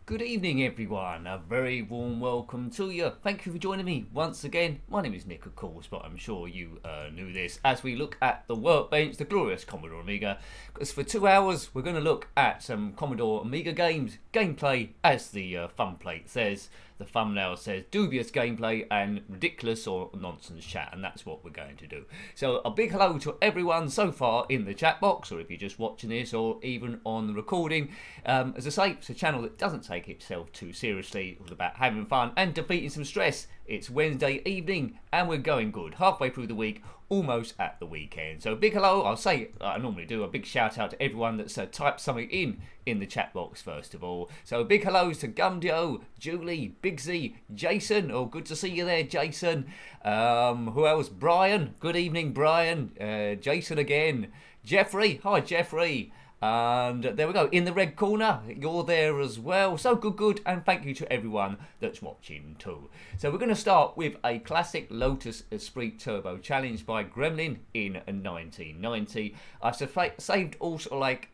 Good evening, everyone. A very warm welcome to you. Thank you for joining me once again. My name is Nick, of course, but I'm sure you knew this. As we look at the workbench, the glorious Commodore Amiga, because for 2 hours we're going to look at some Commodore Amiga games, gameplay, as the thumb plate says. The thumbnail says dubious gameplay and ridiculous or nonsense chat, and that's what we're going to do. So a big hello to everyone so far in the chat box, or if you're just watching this, or even on the recording. As I say, it's a channel that doesn't take itself too seriously. It's all about having fun and defeating some stress. It's Wednesday evening and we're going good. Halfway through the week, almost at the weekend. So big hello, I'll say, I normally do, a big shout out to everyone that's typed something in the chat box first of all. So big hellos to Gumdio, Julie, Big Z, Jason, oh good to see you there Jason. Who else? Brian, good evening Brian, Jason again, Jeffrey, hi Jeffrey. And there we go, in the red corner, you're there as well. So good, and thank you to everyone that's watching too. So we're going to start with a classic Lotus Esprit Turbo challenge by Gremlin in 1990. I've saved also like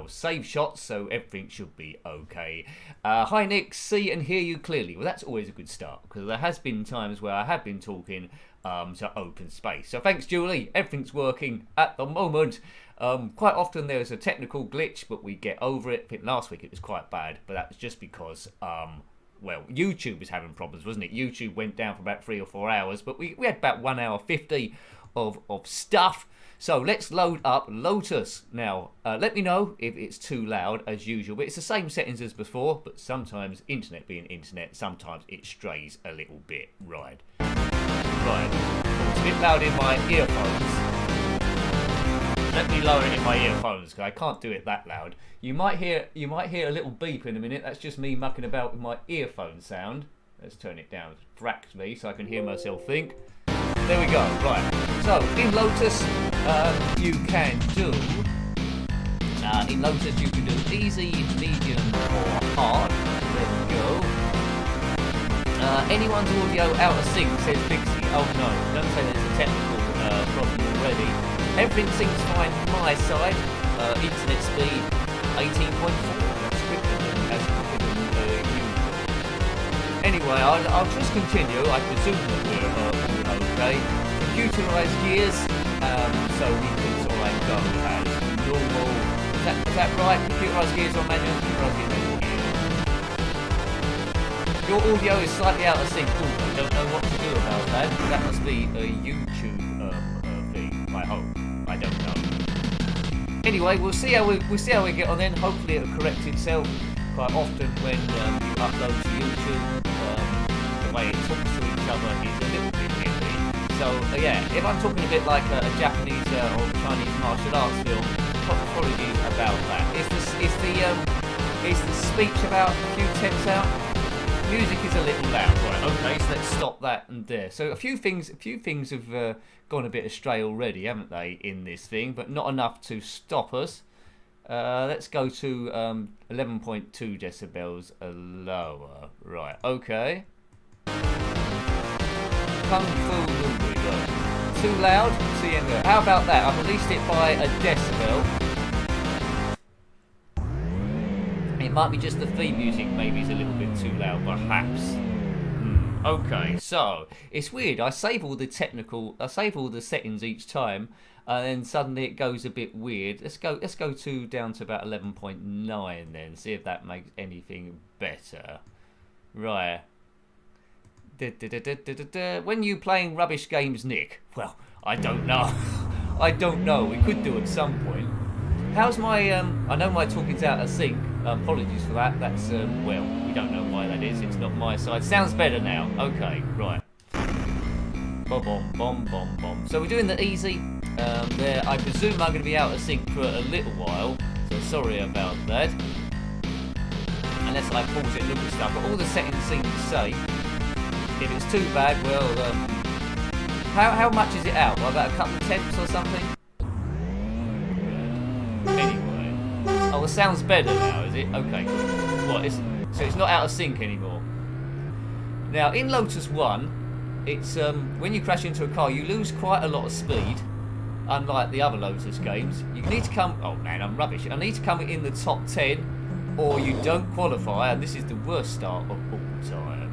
save shots, so everything should be okay. Hi Nick, see and hear you clearly. Well, that's always a good start, because there has been times where I have been talking to open space. So thanks Julie, everything's working at the moment. Quite often there's a technical glitch, but we get over it. I think last week it was quite bad, but that was just because, YouTube was having problems, wasn't it? YouTube went down for about 3 or 4 hours, but we had about 1 hour 50 of stuff. So let's load up Lotus. Now, let me know if it's too loud as usual, but it's the same settings as before, but sometimes, internet being internet, sometimes it strays a little bit. Right. It's a bit loud in my earphones. Let me lower it in my earphones, because I can't do it that loud. You might hear a little beep in a minute. That's just me mucking about with my earphone sound. Let's turn it down practically so I can hear myself think. There we go. Right. So in Lotus, you can do easy, medium, or hard. There we go. Anyone's audio out of sync, says Bixie. Oh no, don't say there's a technical problem already. Everything seems fine on my side. Internet speed 18.4. That's quicker than usual. Anyway, I'll just continue. I presume that we're okay. Computerized gears, so we can sort of go as normal. Is that right? Computerized gears on manual. Computerized gears on manual. Your audio is slightly out of sync. Ooh, I don't know what to do about that. That must be a YouTube thing. I hope. I don't know. Anyway, we'll see how we get on then. Hopefully it'll correct itself. Quite often when you upload to YouTube, the way it talks to each other is a little bit iffy. So yeah, if I'm talking a bit like a Japanese or Chinese martial arts film, apologies about that. Is the speech about a few tenths out? Music is a little loud, right? Okay, so let's stop that and there. So a few things have gone a bit astray already, haven't they, in this thing? But not enough to stop us. Let's go to 11.2 decibels lower. Right, okay. Kung Fu movie, look. Too loud? How about that? I've released it by a decibel. It might be just the theme music maybe is a little bit too loud, perhaps. Okay, so it's weird. I save all the settings each time, and then suddenly it goes a bit weird. Let's go down to about 11.9 then. See if that makes anything better. Right. When you playing rubbish games, Nick? Well, I don't know. I don't know. We could do at some point. How's my, I know my talking's out of sync. Apologies for that. That's, well, we don't know why that is. It's not my side. Sounds better now. Okay, right. Bom. So we're doing the easy. There, I presume I'm going to be out of sync for a little while. So sorry about that. Unless I pause it and look at stuff. But all the settings seem safe. If it's too bad, well, how much is it out? Well, about a couple of tenths or something? Anyway. Oh, it sounds better now, is it? Okay. What? So it's not out of sync anymore. Now, in Lotus 1, it's when you crash into a car, you lose quite a lot of speed. Unlike the other Lotus games, you need to come. Oh man, I'm rubbish. I need to come in the top 10 or you don't qualify, and this is the worst start of all time.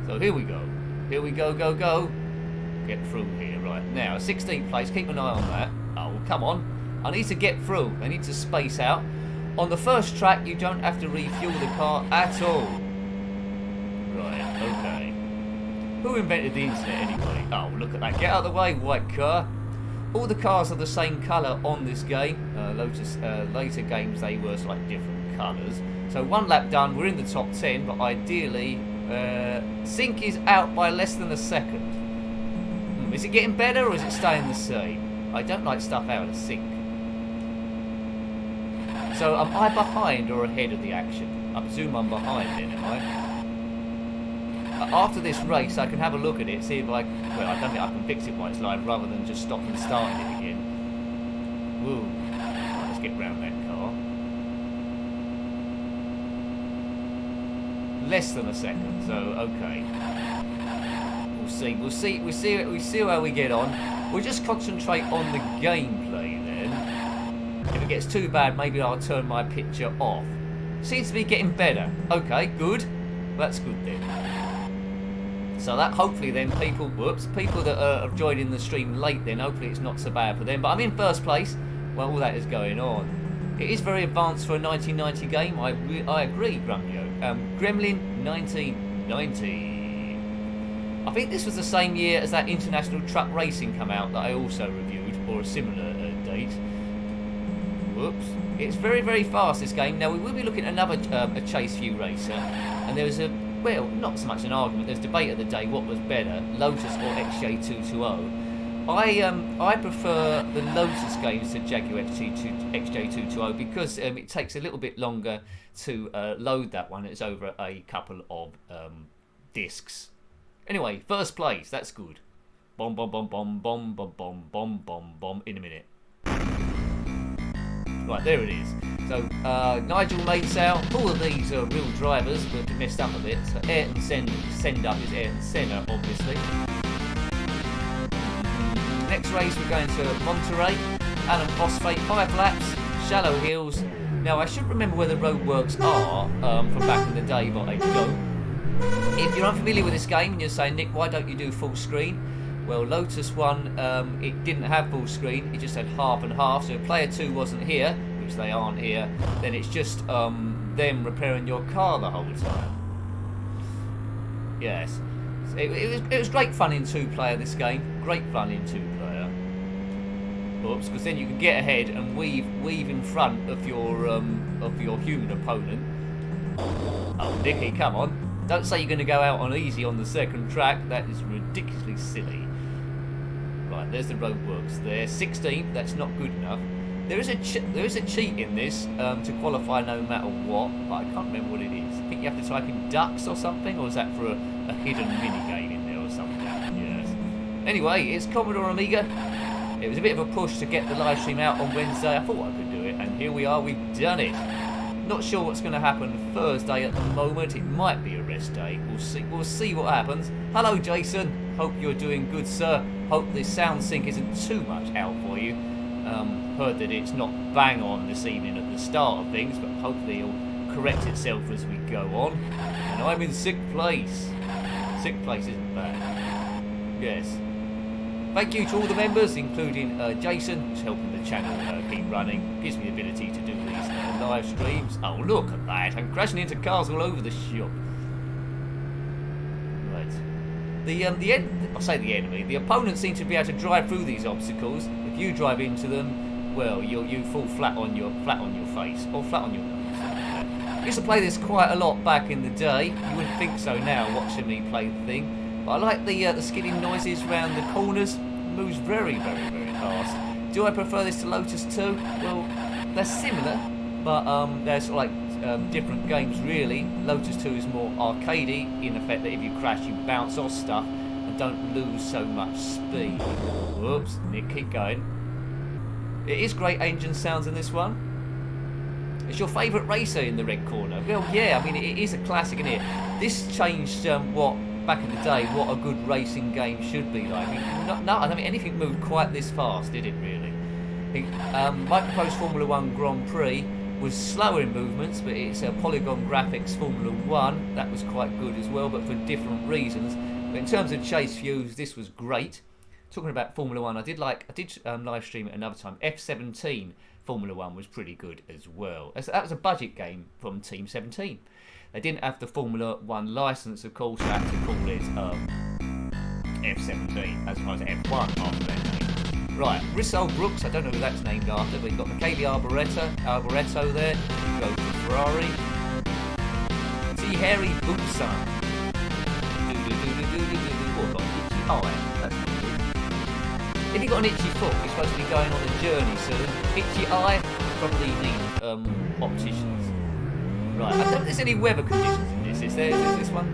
So here we go. Here we go, go, go. Get through here, right. Now, 16th place, keep an eye on that. Oh, come on. I need to get through. I need to space out. On the first track, you don't have to refuel the car at all. Right, okay. Who invented the internet anyway? Oh, look at that. Get out of the way, white car. All the cars are the same colour on this game. Lotus, later games, they were like different colours. So 1 lap done, we're in the top 10, but ideally, sync is out by less than a second. Is it getting better or is it staying the same? I don't like stuff out of sync. So am I behind or ahead of the action? I presume I'm behind then, am I? After this race, I can have a look at it, see if I don't think I can fix it while it's live, rather than just stop and starting it again. Woo. Right, let's get round that car. Less than a second, so okay. We'll see how we get on. We'll just concentrate on the gameplay then. If it gets too bad, maybe I'll turn my picture off. Seems to be getting better. Okay, good. That's good then. So that hopefully then people that are joining the stream late then, hopefully it's not so bad for them. But I'm in first place. Well, all that is going on. It is very advanced for a 1990 game. I agree, Grumio. Gremlin 1990. I think this was the same year as that International Truck Racing come out that I also reviewed, or a similar date. Whoops. It's very, very fast, this game. Now, we will be looking at another a Chase View racer, and there was well, not so much an argument, there's debate of the day, what was better, Lotus or XJ220. I prefer the Lotus games to Jaguar XJ220 because it takes a little bit longer to load that one. It's over a couple of discs. Anyway, first place, that's good. Bomb, bomb, bomb, bomb, bomb, bomb, bomb, bomb, bomb, bomb, in a minute. Right, there it is. So, Nigel Maidsail, all of these are real drivers, but messed up a bit. So, Ayrton Senna is Ayrton Senna, obviously. Next race, we're going to Monterey. Alan Phosphate, 5 laps, shallow hills. Now, I should remember where the roadworks are from back in the day, but I don't. If you're unfamiliar with this game and you're saying, Nick, why don't you do full screen? Well, Lotus 1, it didn't have full screen, it just had half and half. So if player 2 wasn't here, which they aren't here, then it's just them repairing your car the whole time. Yes. It was great fun in 2-player, this game. Great fun in 2-player. Oops, because then you can get ahead and weave in front of your human opponent. Oh, Nicky, come on. Don't say you're going to go out on easy on the second track. That is ridiculously silly. Right, there's the roadworks there. 16th, that's not good enough. There is a cheat in this to qualify no matter what, but I can't remember what it is. I think you have to type in ducks or something, or is that for a hidden mini-game in there or something? Yes. Anyway, it's Commodore Amiga. It was a bit of a push to get the live stream out on Wednesday. I thought I could do it, and here we are, we've done it. Not sure what's going to happen Thursday at the moment. It might be a rest day. We'll see what happens. Hello, Jason. Hope you're doing good, sir. Hope this sound sync isn't too much out for you. Heard that it's not bang on this evening at the start of things, but hopefully it'll correct itself as we go on. And I'm in 6th place. 6th place isn't bad. Yes. Thank you to all the members, including Jason, who's helping the channel keep running. Gives me the ability to do these live streams. Oh, look at that. I'm crashing into cars all over the shop. Right. The enemy. The opponents seem to be able to drive through these obstacles. If you drive into them, well, you fall flat on your face or flat on your nose. I used to play this quite a lot back in the day. You wouldn't think so now, watching me play the thing. But I like the skidding noises around the corners. It moves very, very, very fast. Do I prefer this to Lotus 2? Well, they're similar, but they're sort of like different games really. Lotus 2 is more arcadey in the fact that if you crash, you bounce off stuff and don't lose so much speed. Whoops, Nick, keep going. It is great engine sounds in this one. It's your favourite racer in the red corner. Well, yeah, I mean, it is a classic, isn't it? This changed what, back in the day, what a good racing game should be like. I don't think anything moved quite this fast, did it really? I think, Microprose Formula 1 Grand Prix was slower in movements, but it's a polygon graphics Formula 1. That was quite good as well, but for different reasons. But in terms of chase views, this was great. Talking about Formula 1, I did live stream it another time. F17 Formula 1 was pretty good as well. That was a budget game from Team 17. They didn't have the Formula 1 license, of course, so I had to call it F17 as opposed to F1 after their name. Right, Russell Brooks, I don't know who that's named after, but you've got Michele Alboreto there. Go to Ferrari. See Harry Bootson. Oh, that's not good. If you've got an itchy foot, you're supposed to be going on a journey soon. Itchy eye, probably need opticians. Right, I don't think there's any weather conditions in this. Is there? Is this one?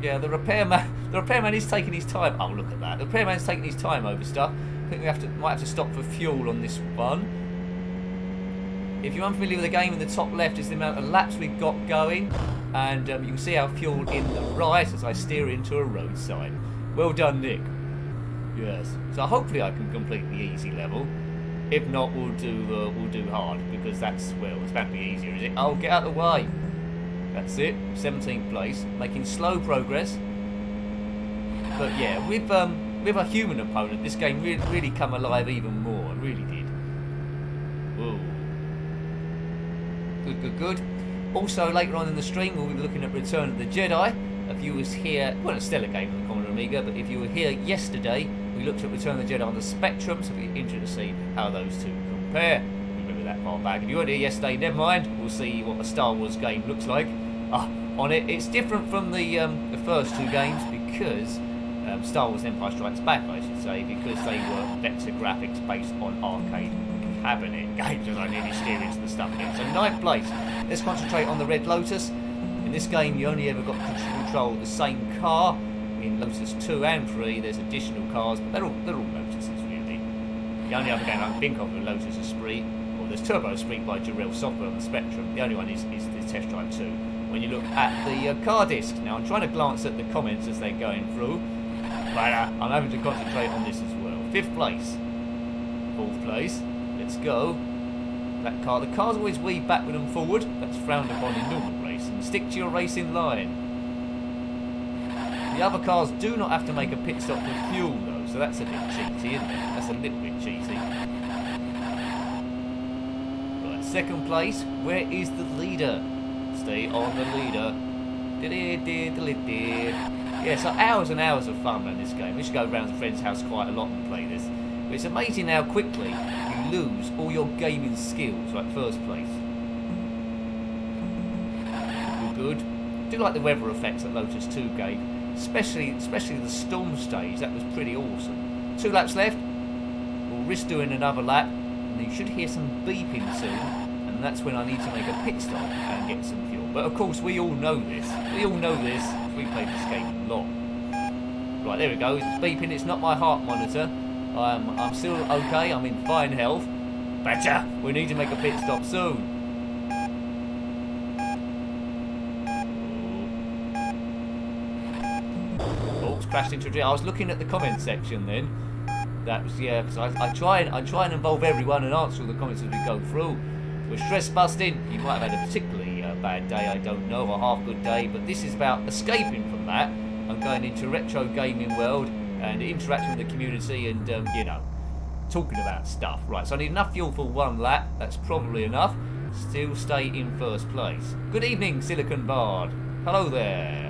Yeah, the repairman is taking his time. Oh, look at that. The repairman's taking his time over stuff. I think we might have to stop for fuel on this one. If you're unfamiliar with the game, in the top left is the amount of laps we've got going, and you can see our fuel in the right as I steer into a roadside. Well done, Nick. Yes. So hopefully I can complete the easy level. If not, we'll do hard, because that's, well, it's about to be easier, is it? Oh, get out of the way. That's it. 17th place, making slow progress. But yeah, with a human opponent, this game really come alive even more. It really did. Whoa. Good. Also, later on in the stream, we'll be looking at Return of the Jedi. If you was here, well, a stellar game on the Commodore Amiga, but if you were here yesterday, we looked at Return of the Jedi on the Spectrum, so it'll be interesting to see how those two compare. Remember that far back. If you weren't here yesterday, never mind. We'll see what a Star Wars game looks like. On it, it's different from the first two games because Star Wars Empire Strikes Back, I should say, because they were vector graphics based on arcade cabinet games, as I nearly steer into the stuff again. So 9th place. Let's concentrate on the Red Lotus. In this game, you only ever got to control the same car. In Lotus 2 and 3, there's additional cars, but they're all Lotuses, really. The only other game I can think of is Lotus Esprit, or there's Turbo Esprit by Jarrell Software on the Spectrum. The only one is the Test Drive 2. When you look at the car disc, now I'm trying to glance at the comments as they're going through, but I'm having to concentrate on this as well. 5th place, 4th place, let's go. That car, the cars always weave backward and forward. That's frowned upon in normal racing. Stick to your racing line. The other cars do not have to make a pit stop for fuel though, so that's a bit cheaty, isn't it? That's a little bit cheaty. Right, 2nd place, where is the leader? Stay on the leader. Yeah, so hours and hours of fun in this game. We should go around to a friend's house quite a lot and play this. But it's amazing how quickly you lose all your gaming skills, like 1st place. Good. I do like the weather effects that Lotus 2 gave. Especially the storm stage, that was pretty awesome. 2 laps left. We'll risk doing another lap, and you should hear some beeping soon, and that's when I need to make a pit stop and get some fuel. But of course, we all know this. We played this game a lot. Right, there it goes. It's beeping. It's not my heart monitor. I'm still okay. I'm in fine health. Betcha. We need to make a pit stop soon. Crashed into a tree. I was looking at the comment section then. That was, yeah, because I try and involve everyone and answer all the comments as we go through. We're stress busting. You might have had a particularly bad day, I don't know, or half good day, but this is about escaping from that and going into retro gaming world and interacting with the community and you know, talking about stuff. Right, so I need enough fuel for 1 lap. That's probably enough. Still stay in 1st place. Good evening, Silicon Bard. Hello there.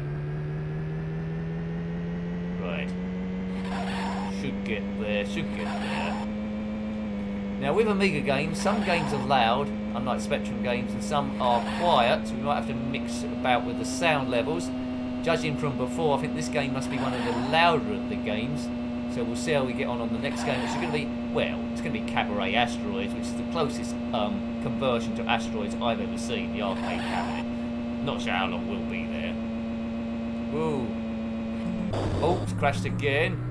Should get there. Now with Amiga games, some games are loud, unlike Spectrum games, and some are quiet, so we might have to mix about with the sound levels. Judging from before, I think this game must be one of the louder of the games, so we'll see how we get on the next game, which is going to be, well, it's going to be Cabaret Asteroids, which is the closest conversion to Asteroids I've ever seen, the arcade cabinet. Not sure how long we'll be there. Whoa. Oh, it's crashed again.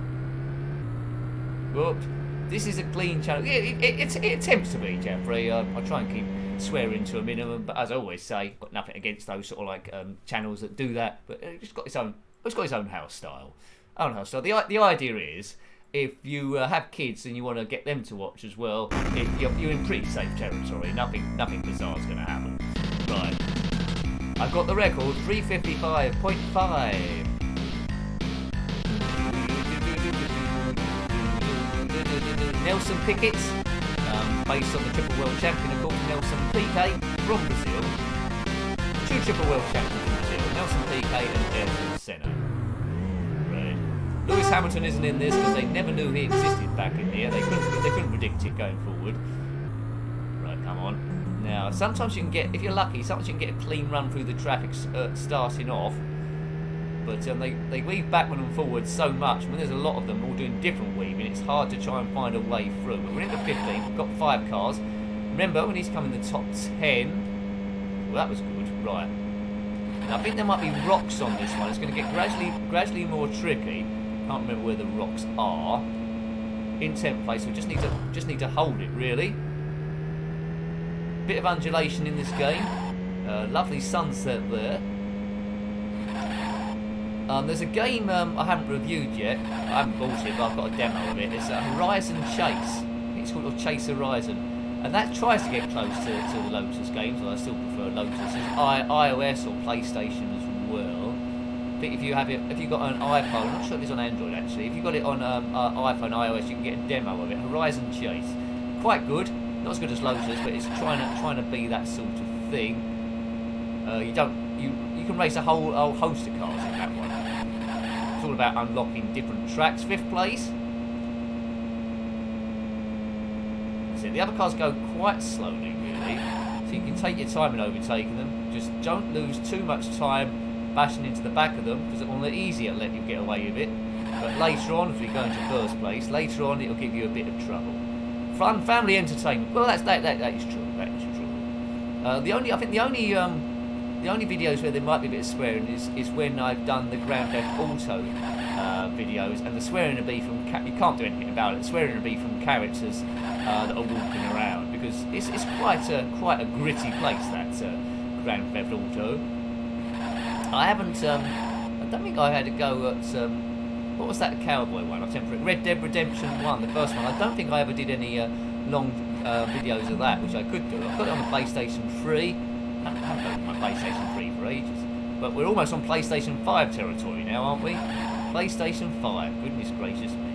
Whoops. This is a clean channel. It attempts to be, Jeffrey. I try and keep swearing to a minimum, but as I always say, got nothing against those sort of like channels that do that. But it's got its own house style. The idea is if you have kids and you want to get them to watch as well, you're in pretty safe territory. Nothing bizarre is going to happen. Right. I've got the record, 355.5. Nelson Pickett, based on the Triple World Champion, of course, Nelson Piquet from Brazil. 2 Triple World Champions from Brazil, Nelson Piquet and Ayrton Senna. Right. Lewis Hamilton isn't in this because they never knew he existed back in here. They couldn't predict it going forward. Right, come on. Now, sometimes you can get, if you're lucky, sometimes you can get a clean run through the traffic starting off. But they weave backward and forward so much. When there's a lot of them all doing different weaving, it's hard to try and find a way through. But we're into 15. We've got 5 cars. Remember, when he's come in the top 10, well, that was good. Right. Now, I think there might be rocks on this one. It's going to get gradually more tricky. Can't remember where the rocks are. In 10th place, we just need to hold it really. Bit of undulation in this game. Lovely sunset there. There's a game I haven't reviewed yet. I haven't bought it, but I've got a demo of it. It's a Horizon Chase. I think it's called Chase Horizon. And that tries to get close to the Lotus games, but I still prefer Lotus. It's iOS or PlayStation as well. I think if you've got an iPhone, I'm not sure if it's on Android actually. If you've got it on iPhone, iOS, you can get a demo of it. Horizon Chase. Quite good. Not as good as Lotus, but it's trying to be that sort of thing. You can race a whole host of cars in that one. It's all about unlocking different tracks. 5th place. So the other cars go quite slowly, really. So you can take your time in overtaking them. Just don't lose too much time bashing into the back of them, because on the easy it'll let you get away with it. But later on, if we go into 1st place, later on it'll give you a bit of trouble. Fun, family entertainment. Well, that is true. That is true. The only videos where there might be a bit of swearing is when I've done the Grand Theft Auto videos, and the swearing will be from you can't do anything about it. The swearing will be from characters that are walking around, because it's quite a gritty place, that Grand Theft Auto. I don't think I had a go at what was that cowboy one? Red Dead Redemption 1, the first one. I don't think I ever did any long videos of that, which I could do. I've got it on the PlayStation 3. I haven't got my PlayStation 3 for ages. But we're almost on PlayStation 5 territory now, aren't we? PlayStation 5, goodness gracious me.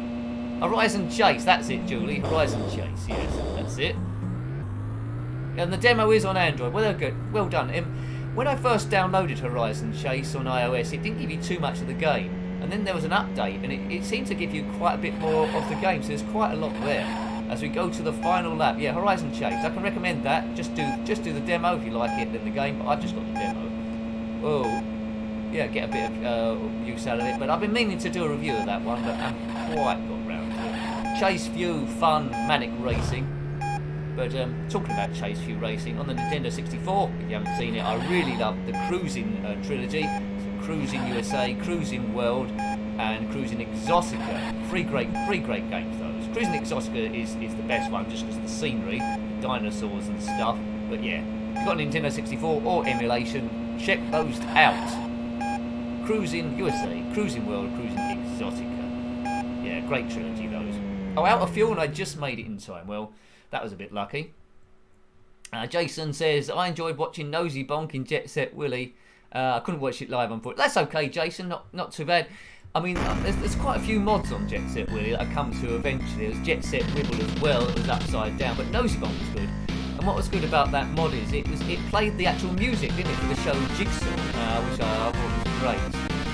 Horizon Chase, that's it, Julie. Horizon Chase, yes, that's it. And the demo is on Android. Well, good. Well done. When I first downloaded Horizon Chase on iOS, it didn't give you too much of the game. And then there was an update, and it seemed to give you quite a bit more of the game, so there's quite a lot there. As we go to the final lap, yeah, Horizon Chase. I can recommend that. Just do the demo if you like it in the game. But I've just got the demo. Oh, yeah, get a bit of use out of it. But I've been meaning to do a review of that one, but I haven't quite got round to it. Chase View, fun, manic racing. But talking about Chase View racing on the Nintendo 64, if you haven't seen it, I really love the Cruising trilogy. So Cruising USA, Cruising World, and Cruising Exotica. Three great games those. Cruising Exotica is the best one, just because of the scenery, the dinosaurs and stuff. But yeah, if you've got a Nintendo 64 or emulation, check those out. Cruising USA, Cruising World, Cruising Exotica. Yeah, great trilogy those. Oh, out of fuel and I just made it in time. Well, that was a bit lucky. Jason says, I enjoyed watching Nosy Bonk in Jet Set Willy. I couldn't watch it live, unfortunately. That's okay, Jason, not too bad. I mean, there's quite a few mods on Jet Set Willy that I come to eventually. There was Jet Set Wibble as well, that was upside down, but Nosy Bonk was good. And what was good about that mod is it played the actual music, didn't it, for the show Jigsaw, which I thought was great.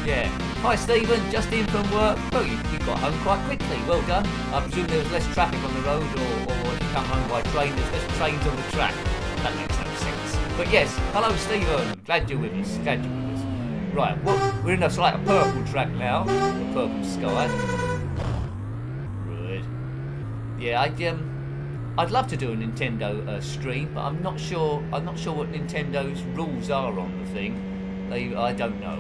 Yeah. Hi Stephen, just in from work. Well, you got home quite quickly, well done. I presume there was less traffic on the road, or if you come home by train, there's less trains on the track. That makes no sense. But yes, hello Stephen, glad you're with us, Right, well, we're in a purple track now, a purple sky. Right. Yeah, I'd love to do a Nintendo stream, but I'm not sure what Nintendo's rules are on the thing. I don't know.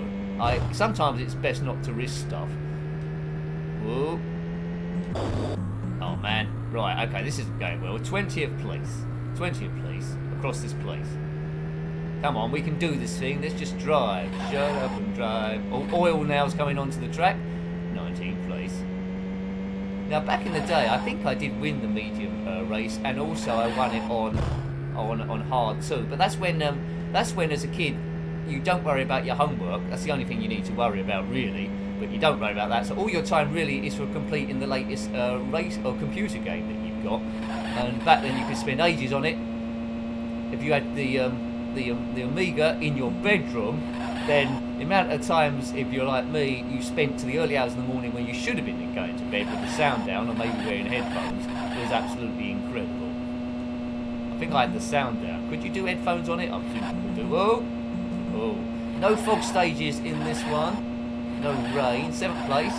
Sometimes it's best not to risk stuff. Whoa. Oh man. Right, okay, this isn't going well. 20th place across this place. Come on, we can do this thing. Let's just drive. Shut up and drive. Oil now's coming onto the track. 19th place. Now, back in the day, I think I did win the medium race, and also I won it on hard too. But that's when as a kid you don't worry about your homework. That's the only thing you need to worry about, really. But you don't worry about that. So all your time really is for completing the latest race or computer game that you've got. And back then you could spend ages on it. If you had the Amiga in your bedroom, then the amount of times, if you're like me, you spent to the early hours in the morning when you should have been going to bed with the sound down or maybe wearing headphones was absolutely incredible. I think I had the sound down. Could you do headphones on it? I presume you could do. Oh. No fog stages in this one. No rain. 7th place.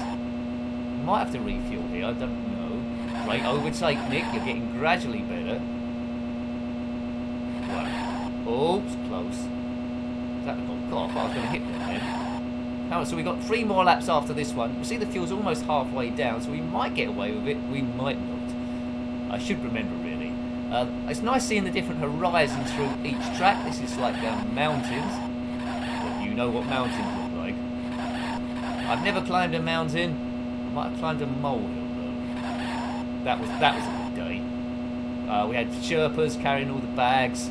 Might have to refuel here. I don't know. Great overtake, Nick. You're getting gradually better. Wow. Oh, it's close. That got off. I was going to hit them then. So we got 3 more laps after this one. You see the fuel's almost halfway down, so we might get away with it. We might not. I should remember, really. It's nice seeing the different horizons through each track. This is like mountains. But you know what mountains look like. I've never climbed a mountain. I might have climbed a molehill though. That was a good day. We had Sherpas carrying all the bags.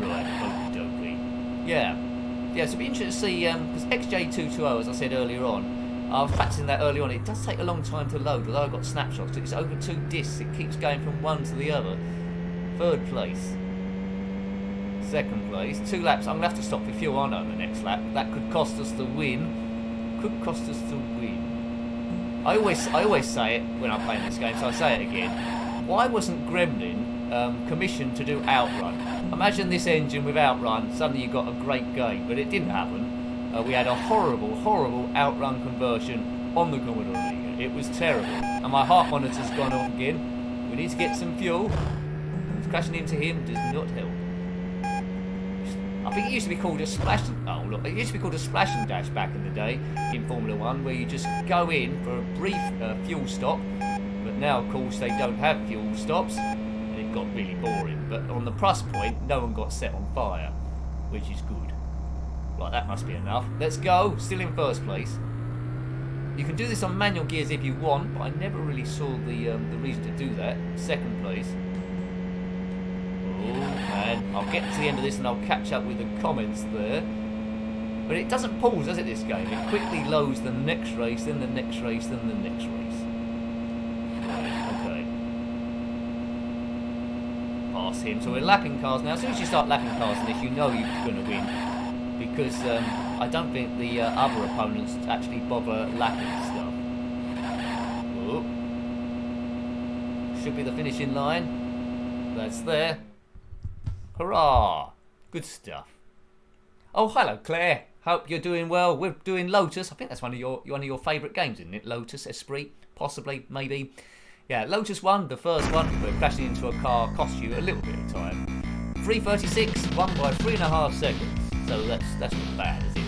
Right, okie dokie. Yeah, so it'd be interesting to see, because XJ220, as I said earlier on, I was practicing that early on, it does take a long time to load, although I've got snapshots. It's over 2 discs, it keeps going from one to the other. 3rd place. 2nd place. 2 laps. I'm going to have to stop for fuel on the next lap. That could cost us the win. Could cost us the win. I always say it when I'm playing this game, so I say it again. Why wasn't Gremlin commissioned to do Outrun? Imagine this engine with Outrun, suddenly you got a great game, but it didn't happen. We had a horrible Outrun conversion on the Commodore Amiga. It was terrible. And my heart monitor's gone off again. We need to get some fuel. Crashing into him does not help. I think it used to be called a splash. Oh look, it used to be called a splash and dash back in the day in Formula 1, where you just go in for a brief fuel stop. But now, of course, they don't have fuel stops, and it got really boring. But on the plus point, no one got set on fire, which is good. Right, that must be enough. Let's go. Still in 1st place. You can do this on manual gears if you want, but I never really saw the reason to do that. 2nd place. Oh man, I'll get to the end of this and I'll catch up with the comments there. But it doesn't pause, does it, this game? It quickly loads the next race, then the next race, then the next race. Right, okay. Pass him. So we're lapping cars now. As soon as you start lapping cars in this, you know you're going to win. Because I don't think the other opponents actually bother lapping stuff. Oh. Should be the finishing line. That's there. Hurrah! Good stuff. Oh, hello, Claire. Hope you're doing well. We're doing Lotus. I think that's one of your favourite games, isn't it? Lotus, Esprit, possibly, maybe. Yeah, Lotus 1, the first one, but crashing into a car cost you a little bit of time. 3:36, won by 3.5 seconds. So that's not bad, is it?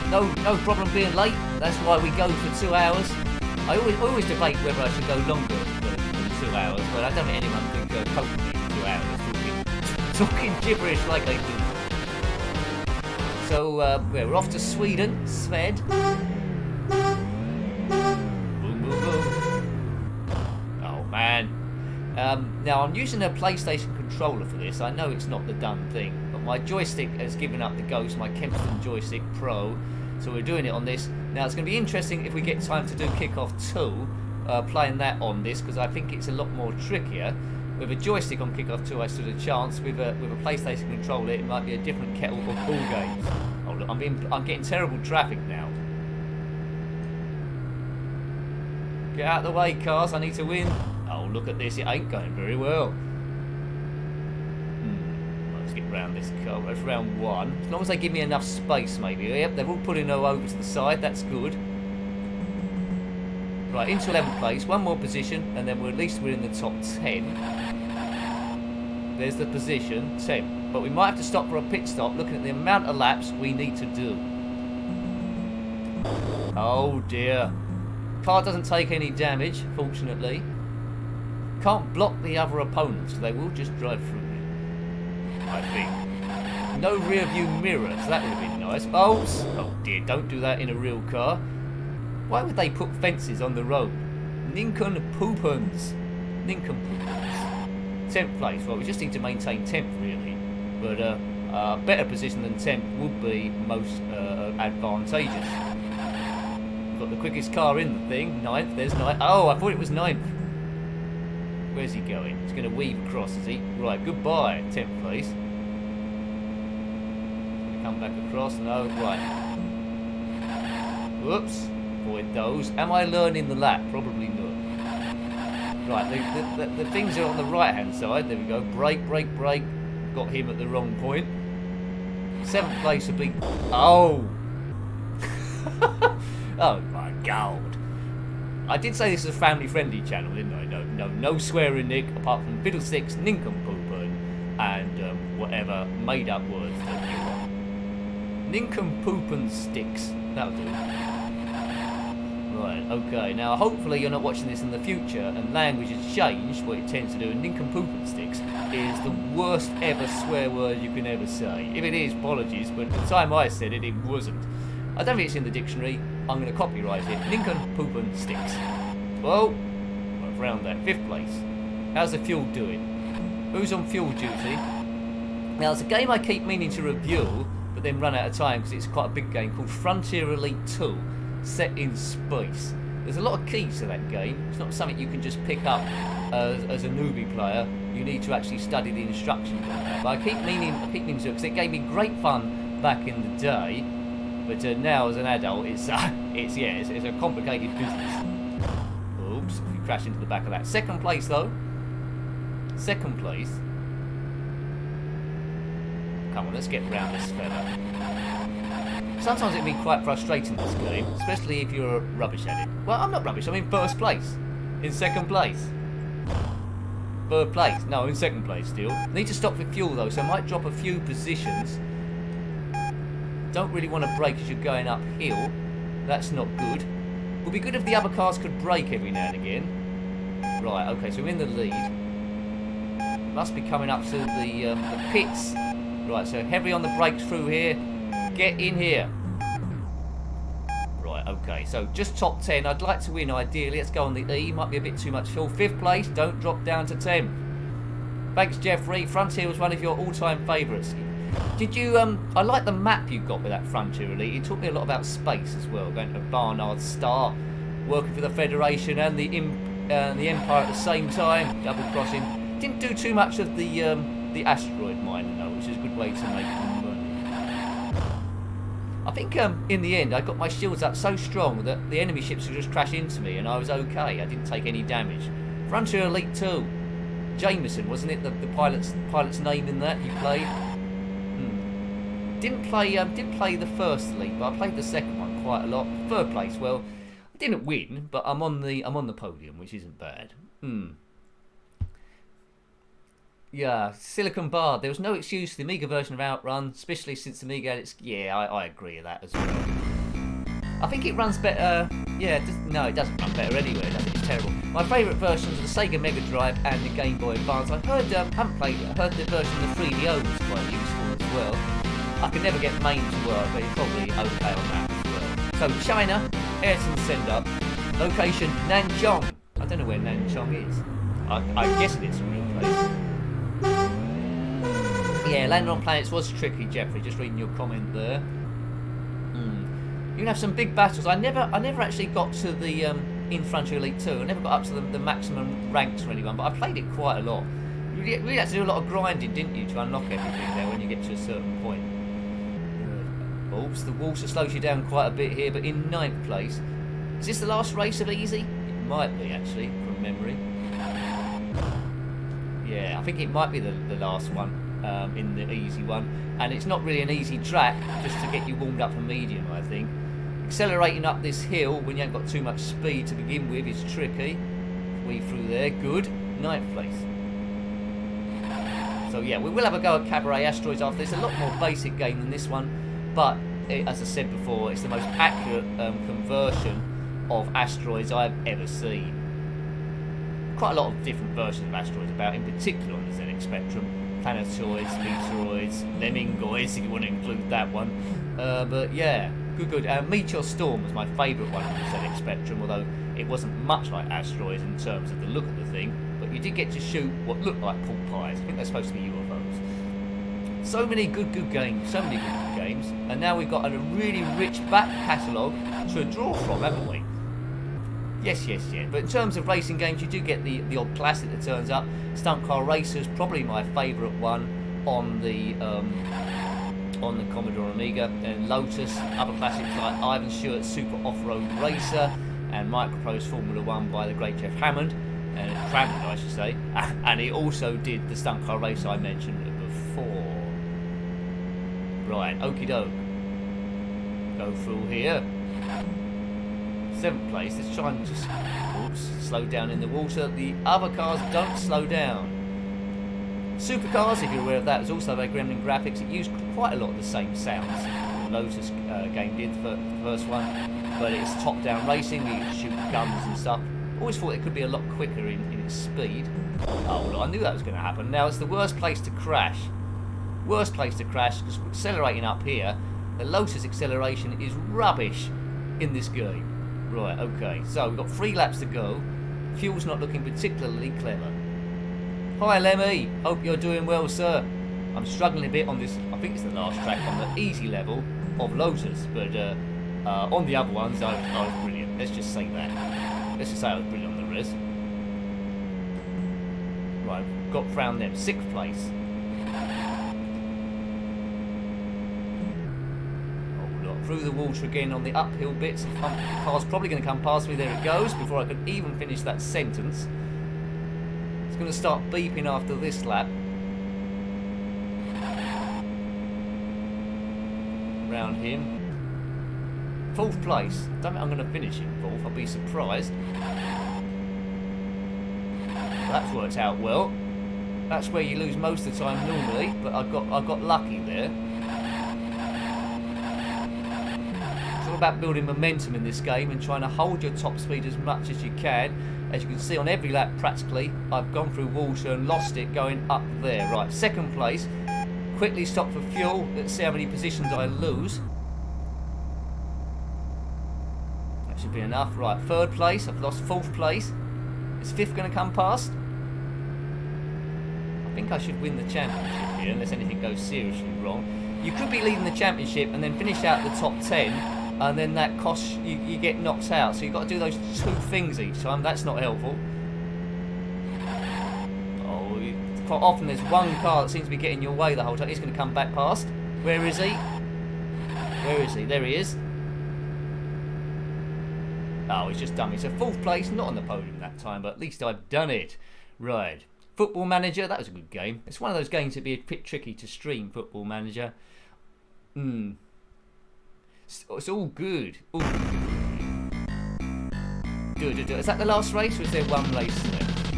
No problem being late. That's why we go for 2 hours. I always debate whether I should go longer than 2 hours, but I don't think anyone could cope with me for 2 hours talking gibberish like I do. So we're off to Sweden, Sved. Boom, boom, boom. Oh man. Now I'm using a PlayStation controller for this. I know it's not the done thing, but my joystick has given up the ghost, my Kempston Joystick Pro, so we're doing it on this. Now it's going to be interesting if we get time to do Kickoff 2, playing that on this, because I think it's a lot more trickier. With a joystick on Kickoff 2 I stood a chance, with a PlayStation controller it might be a different kettle of ball games. Oh look, I'm getting terrible traffic now. Get out of the way, cars, I need to win. Oh, look at this, it ain't going very well. Let's get round this car. That's round 1. As long as they give me enough space, maybe. Yep, they're all pulling her over to the side, that's good. Right, into 11th place, 1 more position, and then at least we're in the top 10. There's the position, 10. But we might have to stop for a pit stop, looking at the amount of laps we need to do. Oh dear. Car doesn't take any damage, fortunately. Can't block the other opponents, they will just drive through it, I think. No rear view mirrors, that would have been nice. Oh dear, don't do that in a real car. Why would they put fences on the road? Njenkin poopens. Njenkin poopens. 10th place. Well, we just need to maintain 10th, really. But a better position than 10th would be most advantageous. Got the quickest car in the thing. 9th. There's 9th. Oh, I thought it was 9th. Where's he going? He's going to weave across, is he? Right, goodbye, 10th place. Going to come back across. No, right. Whoops. Avoid those. Am I learning the lap? Probably not. Right, the things are on the right-hand side. There we go. Brake, brake, brake. Got him at the wrong point. 7th place would be... Oh! Oh, my God. I did say this is a family-friendly channel, didn't I? No swearing, Nick, apart from fiddlesticks, nincompoopin, and whatever made-up words that you want. Nincompoopin sticks. That'll do. Right, okay. Now, hopefully you're not watching this in the future, and language has changed. What it tends to do, nincompoopin sticks is the worst ever swear word you can ever say. If it is, apologies, but at the time I said it, it wasn't. I don't think it's in the dictionary. I'm going to copyright it. Nincompoopin sticks. Well, I've round that. 5th place. How's the fuel doing? Who's on fuel duty? Now, it's a game I keep meaning to review, but then run out of time because it's quite a big game called Frontier Elite 2, set in space. There's a lot of keys to that game. It's not something you can just pick up as a newbie player. You need to actually study the instructions on that. But I keep meaning to because it gave me great fun back in the day. But now, as an adult, it's a complicated business. Oops, if we crash into the back of that. 2nd place, though. 2nd place. Come on, let's get round this fella. Sometimes it can be quite frustrating, this game, especially if you're rubbish at it. Well, I'm not rubbish. I'm in 1st place. In 2nd place. 3rd place. No, in 2nd place still. Need to stop for fuel, though, so I might drop a few positions. Don't really want to brake as you're going uphill. That's not good. Would be good if the other cars could brake every now and again. Right, okay, so we're in the lead. Must be coming up to the pits. Right, so heavy on the brakes through here. Get in here. Right, okay, so just top 10. I'd like to win, ideally. Let's go on the E. Might be a bit too much fuel. 5th place. Don't drop down to 10. Thanks, Jeffrey. Frontier was one of your all-time favourites. Did you, I like the map you got with that Frontier Elite. It taught me a lot about space as well. Going to Barnard Star, working for the Federation and the Empire at the same time, double crossing. Didn't do too much of the asteroid mining though, which is a good way to make money. I think in the end I got my shields up so strong that the enemy ships would just crash into me and I was okay. I didn't take any damage. Frontier Elite 2. Jameson, wasn't it? The pilot's name in that you played? Didn't play the first elite, but I played the 2nd one quite a lot. 3rd place, well, I didn't win, but I'm on the podium, which isn't bad. Yeah, Silicon Bar. There was no excuse for the Amiga version of Outrun, especially since the Amiga had its... Yeah, I agree with that as well. I think it runs better... Yeah, no, it doesn't run better anyway, does it? It's terrible. My favourite versions are the Sega Mega Drive and the Game Boy Advance. I've heard, haven't played it, I heard the version of the 3DO was quite useful as well. I could never get main to work, but it's probably okay on that as well. So, China, Ayrton send up. Location, Nanchong. I don't know where Nanchong is. I'm guessing it's a real place. Yeah, landing on planets was tricky, Jeffrey, just reading your comment there. You can have some big battles. I never actually got to the in Frontier Elite 2. I never got up to the maximum ranks or anyone, but I played it quite a lot. You really had to do a lot of grinding, didn't you, to unlock everything there when you get to a certain point. Oops, the water slows you down quite a bit here, but in 9th place. Is this the last race of Easy? It might be, actually, from memory. Yeah, I think it might be the last one in the Easy one. And it's not really an easy track, just to get you warmed up for medium, I think. Accelerating up this hill when you haven't got too much speed to begin with is tricky. Weave through there, good. 9th place. So yeah, we will have a go at Cabaret Asteroids after this. A lot more basic game than this one. But, as I said before, it's the most accurate conversion of asteroids I've ever seen. Quite a lot of different versions of asteroids about, in particular on the ZX Spectrum. Planetoids, Meteoroids, Lemmingoids, if you want to include that one. But yeah, good. Meteor Storm was my favourite one on the ZX Spectrum, although it wasn't much like Asteroids in terms of the look of the thing. But you did get to shoot what looked like pork pies. I think they're supposed to be UFOs. So many good games, and now we've got a really rich back catalogue to draw from, haven't we? Yes. But in terms of racing games, you do get the odd classic that turns up. Stunt Car Racer's probably my favourite one on the Commodore Amiga. And Lotus, other classics like Ivan Stewart's Super Off-Road Racer, and Microprose Formula 1 by the great Jeff Hammond, I should say. And he also did the Stunt Car Racer I mentioned before. Right, okie doke. Go through here. 7th place. Let's try and just slow down in the water. The other cars don't slow down. Supercars, if you're aware of that, was also very gremlin graphics. It used quite a lot of the same sounds the Lotus game did for the first one, but it's top-down racing. You can shoot guns and stuff. Always thought it could be a lot quicker in its speed. Oh, well, I knew that was going to happen. Now, it's the worst place to crash. Because accelerating up here, the Lotus acceleration is rubbish in this game. Right, okay, so we've got 3 laps to go. Fuel's not looking particularly clever. Hi Lemmy, hope you're doing well, sir. I'm struggling a bit on this, I think it's the last track on the easy level of Lotus, but on the other ones I was brilliant. Let's just say that. Let's just say I was brilliant on the res. Right, got round them, 6th place. Through the water again on the uphill bits. The car's probably going to come past me. There it goes, before I could even finish that sentence. It's going to start beeping after this lap. Round him. 4th place. Don't think I'm going to finish in 4th. I'll be surprised. Well, that's worked out well. That's where you lose most of the time normally, but I got lucky there. About building momentum in this game and trying to hold your top speed as much as you can. As you can see on every lap practically, I've gone through water and lost it going up there. Right, 2nd place. Quickly stop for fuel. Let's see how many positions I lose. That should be enough. Right, 3rd place. I've lost 4th place. Is 5th going to come past? I think I should win the championship here unless anything goes seriously wrong. You could be leading the championship and then finish out the top 10, and then that costs you get knocked out. So you've got to do those 2 things each time. That's not helpful. Oh, quite often there's one car that seems to be getting your way the whole time. He's going to come back past. Where is he? Where is he? There he is. Oh, he's just done me. So 4th place, not on the podium that time, but at least I've done it. Right. Football Manager, that was a good game. It's one of those games that'd be a bit tricky to stream, Football Manager. It's all good. All good. Is that the last race, or is there one race left?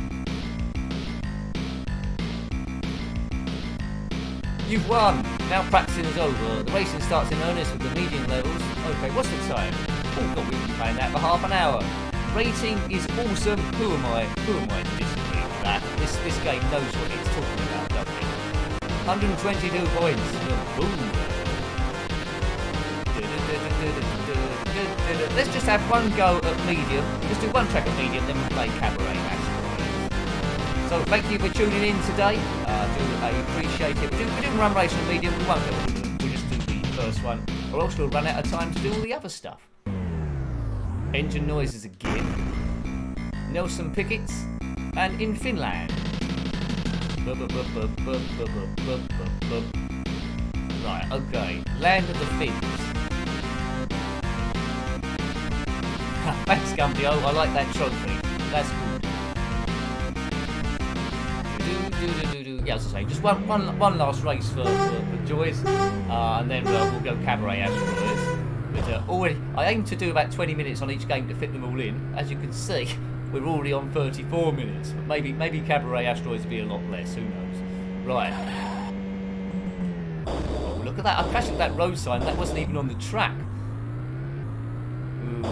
You've won! Now practicing is over. The racing starts in earnest with the medium levels. Okay, what's the time? Oh god, we've been playing that for half an hour. Rating is awesome. Who am I to disagree with that? This game knows what it's talking about, doesn't it? 122 points. Boom. Let's just have one go at medium. Just do one track at medium, then we'll play Cabaret Asteroids. So thank you for tuning in today. I appreciate it. We're doing run race on medium. We won't go all of them. We'll just do the first one, or else we'll run out of time to do all the other stuff. Engine noises again. Nelson Pickett's, and in Finland. Right, okay. Land of the Finns. Thanks, Gumbio. I like that trophy. That's good. Yeah, as I say, just one last race for Joyce, and then we'll go Cabaret Asteroids. But already, I aim to do about 20 minutes on each game to fit them all in. As you can see, we're already on 34 minutes. But maybe Cabaret Asteroids will be a lot less. Who knows? Right. Oh, look at that! I crashed at that road sign. That wasn't even on the track. Ooh.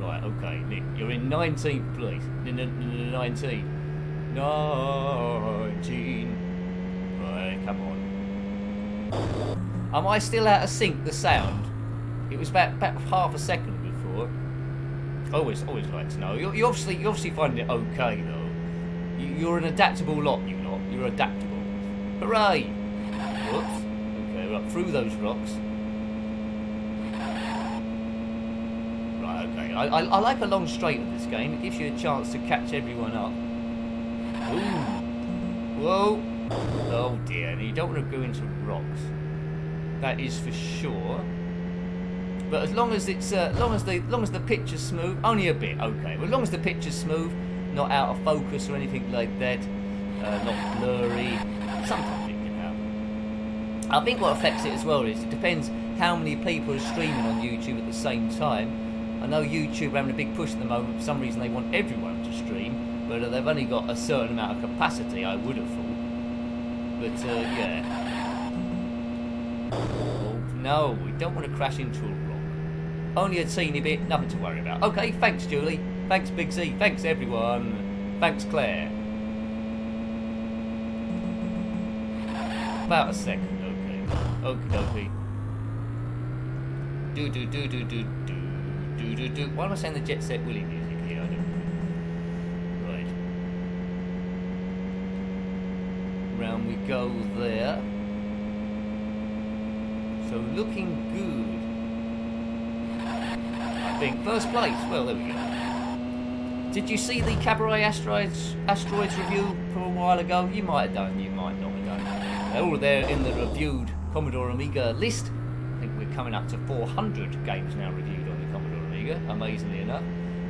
Right. Okay, Nick, you're in 19th place. 19. Right, come on. Am I still out of sync, the sound? It was about half a second before. Always like to know. You obviously find it okay, though. You're an adaptable lot, you lot. You're adaptable. Hooray! Whoops. Okay, right, through those rocks. Right, okay. I like a long straight of this game. It gives you a chance to catch everyone up. Ooh. Whoa. Oh dear, and you don't want to go into rocks. That is for sure. But as long as it's, long as the picture's smooth, only a bit, okay. But as long as the picture's smooth, not out of focus or anything like that, not blurry, sometimes it can happen. I think what affects it as well is it depends how many people are streaming on YouTube at the same time. I know YouTube are having a big push at the moment. For some reason, they want everyone to stream, but they've only got a certain amount of capacity. I would have thought. But yeah. Oh, no, we don't want to crash into a rock. Only a teeny bit, nothing to worry about. Okay, thanks, Julie. Thanks, Big Z. Thanks, everyone. Thanks, Claire. About a second, okay. Okie dokie. Do. Why am I saying the Jet Set Willy music here? I don't know. Right. Round we go there. So looking good. I think first place. Well, there we go. Did you see the Cabaret Asteroids review from a while ago? You might have done. You might not have done. They're all there in the reviewed Commodore Amiga list. I think we're coming up to 400 games now reviewed on the Commodore Amiga, amazingly enough.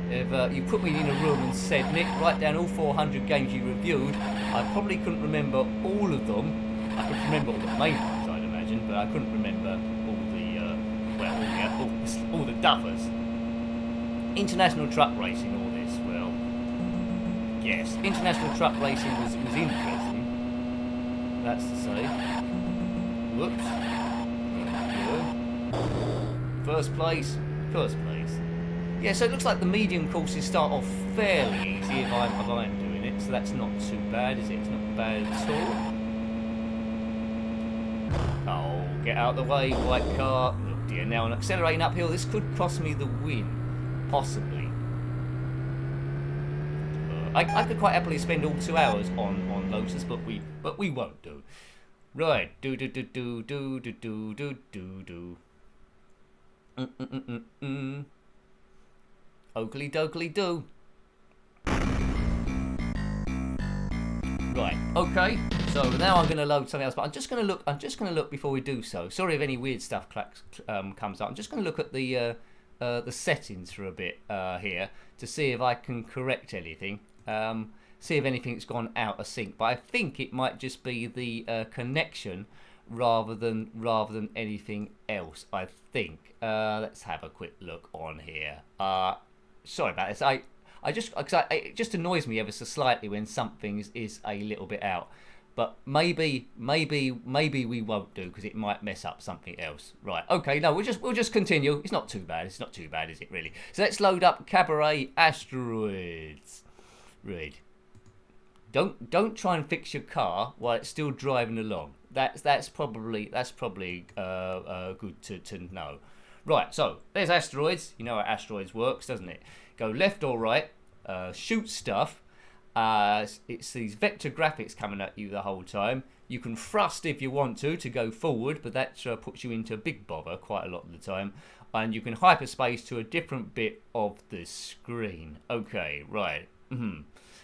If you put me in a room and said, Nick, write down all 400 games you reviewed, I probably couldn't remember all of them. I could remember all the main ones, I'd imagine, but I couldn't remember all the, all the duffers. International truck racing, all this, well, yes, international truck racing was interesting, that's to say. Whoops. First place. Yeah, so it looks like the medium courses start off fairly easy if I'm doing it, so that's not too bad, is it? It's not bad at all. Oh, get out of the way, white car. Oh dear, now I'm accelerating uphill. This could cost me the win, possibly. I could quite happily spend all 2 hours on Lotus, but we won't do. Right, do. Oakley dokley do. Right, okay. So now I'm going to load something else, but I'm just going to look before we do so. Sorry if any weird stuff comes up. I'm just going to look at the settings for a bit here to see if I can correct anything. See if anything's gone out of sync. But I think it might just be the connection rather than anything else. I think. Let's have a quick look on here. Sorry about this. It just annoys me ever so slightly when something is a little bit out. But maybe we won't do because it might mess up something else. Right? Okay. No, we'll just continue. It's not too bad. It's not too bad, is it really? So let's load up Cabaret Asteroids. Right. Don't try and fix your car while it's still driving along. That's probably good to know. Right, so there's Asteroids. You know how Asteroids works, doesn't it? Go left or right, shoot stuff. It's these vector graphics coming at you the whole time. You can thrust if you want to go forward, but that puts you into big bother quite a lot of the time. And you can hyperspace to a different bit of the screen. Okay, right.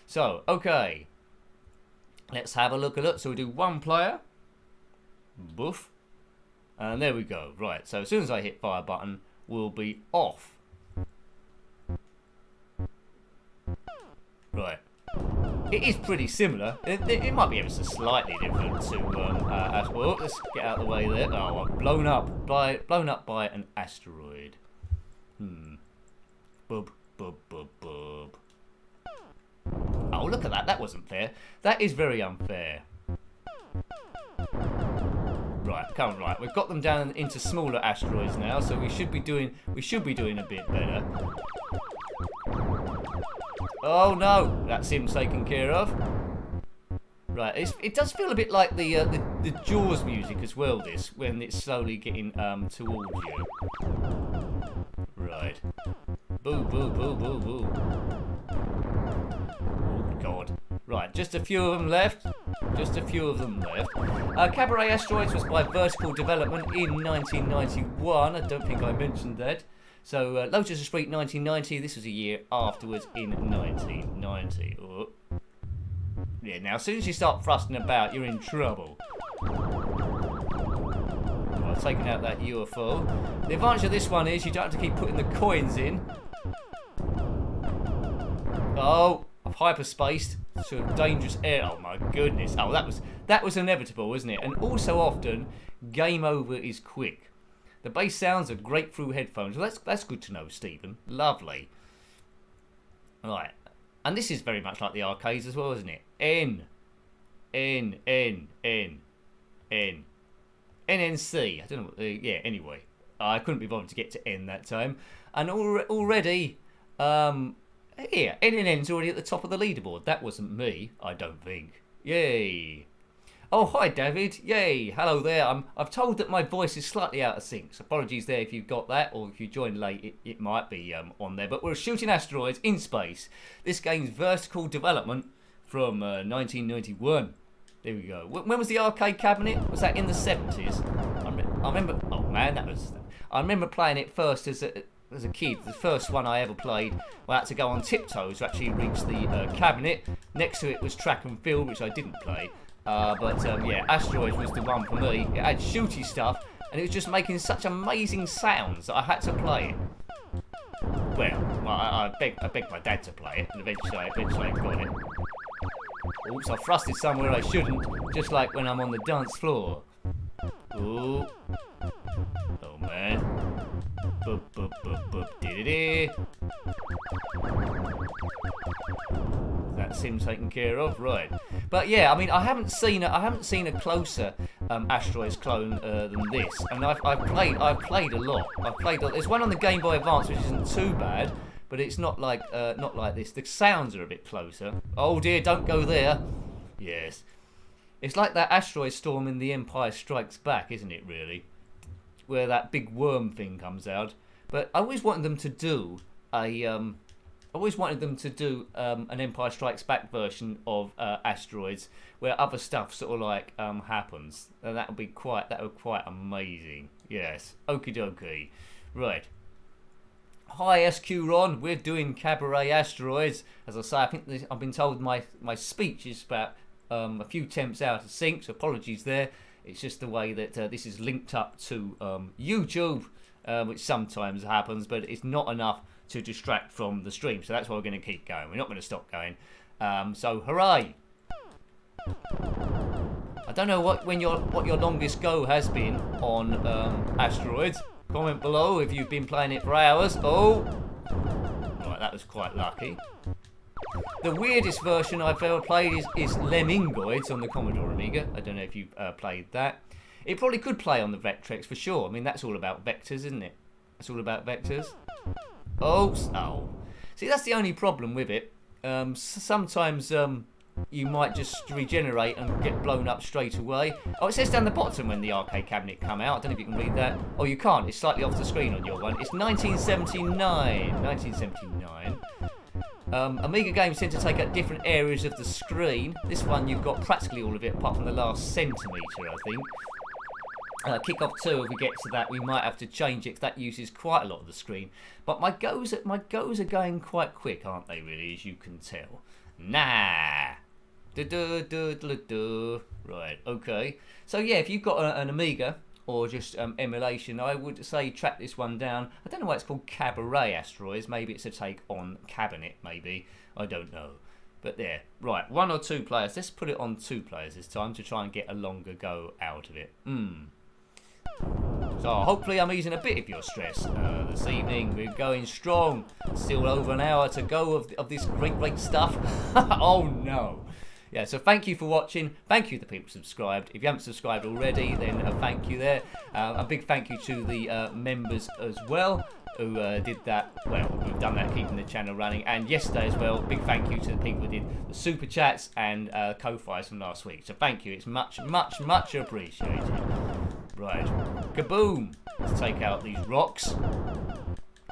So, okay. Let's have a look at it. So we do one player. Boof. And there we go. Right, so as soon as I hit fire button, we'll be off. Right. It is pretty similar. It might be ever so slightly different to well, let's get out of the way there. Oh, I'm blown up by an asteroid. Bub. Oh, look at that. That wasn't fair. That is very unfair. Right, come on, right. We've got them down into smaller asteroids now, so we should be doing a bit better. Oh no, that's him taken care of. Right, it does feel a bit like the Jaws music as well, this, when it's slowly getting towards you. Right. Boo, boo, boo, boo, boo. Oh, God. Right, just a few of them left. Just a few of them left. Cabaret Asteroids was by Vertical Development in 1991. I don't think I mentioned that. So, Lotus Esprit 1990. This was a year afterwards in 1990. Oh. Yeah, now as soon as you start thrusting about, you're in trouble. I've taken out that UFO. The advantage of this one is you don't have to keep putting the coins in. Oh, I've hyperspaced to a dangerous area. Oh my goodness. Oh, that was inevitable, wasn't it? And also often, game over is quick. The bass sounds are great through headphones. Well, that's good to know, Stephen. Lovely. Right. And this is very much like the arcades as well, isn't it? N. N. N. N. N. NNC. I don't know what yeah, anyway. I couldn't be bothered to get to N that time. And already, yeah, NNN's already at the top of the leaderboard. That wasn't me, I don't think. Yay. Oh, hi, David. Yay. Hello there. I've told that my voice is slightly out of sync. So apologies there if you've got that, or if you joined late, it might be on there. But we're shooting asteroids in space. This game's Vertical Development from 1991. There we go. When was the arcade cabinet? Was that in the 70s? I remember. Oh man, I remember playing it first as a kid. The first one I ever played, I had to go on tiptoes to actually reach the cabinet. Next to it was Track and Field, which I didn't play. But yeah, Asteroids was the one for me. It had shooty stuff, and it was just making such amazing sounds that I had to play it. Well, I begged my dad to play it, and eventually I got it. Oops, I thrusted somewhere I shouldn't, just like when I'm on the dance floor. Ooh. Oh man. Boop, boop, boop, boop, dee-dee-dee. That seems taken care of, right? But yeah, I mean, I haven't seen a closer Asteroids clone than this, and I've played a lot. There's one on the Game Boy Advance which isn't too bad, but it's not like this. The sounds are a bit closer. Oh dear, don't go there. Yes, it's like that asteroid storm in The Empire Strikes Back, isn't it? Really, where that big worm thing comes out. But I always wanted them to do an Empire Strikes Back version of Asteroids, where other stuff sort of like happens, and that would be quite amazing. Yes, okie dokie, right. Hi SQ Ron, we're doing Cabaret Asteroids. As I say, I think I've been told my speech is about a few temps out of sync, so apologies there. It's just the way that this is linked up to YouTube, which sometimes happens, but it's not enough to distract from the stream, so that's why we're going to keep going. We're not going to stop going. So hooray! I don't know what your longest go has been on Asteroids. Comment below if you've been playing it for hours. Oh, right, that was quite lucky. The weirdest version I've ever played is Lemmingoids on the Commodore Amiga. I don't know if you've played that. It probably could play on the Vectrex for sure. I mean, that's all about vectors, isn't it? That's all about vectors. Oh. See, that's the only problem with it. Sometimes you might just regenerate and get blown up straight away. Oh, it says down the bottom when the arcade cabinet come out. I don't know if you can read that. Oh, you can't. It's slightly off the screen on your one. It's 1979. 1979. Amiga games tend to take up different areas of the screen. This one, you've got practically all of it, apart from the last centimetre, I think. Kickoff 2, if we get to that, we might have to change it, because that uses quite a lot of the screen. But my goes are going quite quick, aren't they, really, as you can tell? Nah. Right, okay. So yeah, if you've got an Amiga or just emulation, I would say track this one down. I don't know why it's called Cabaret Asteroids. Maybe it's a take on Cabinet, maybe. I don't know. But there. Right, 1 or 2 players. Let's put it on 2 players this time to try and get a longer go out of it. So hopefully I'm easing a bit of your stress this evening. We're going strong. Still over an hour to go of this great stuff. Oh no. Yeah, so thank you for watching. Thank you to the people subscribed. If you haven't subscribed already, then thank you there. A big thank you to the members as well. who did that. Well, who've done that, keeping the channel running. And yesterday as well, big thank you to the people who did the super chats and co-fires from last week. So thank you. It's much, much, much appreciated. Right, kaboom! Let's take out these rocks.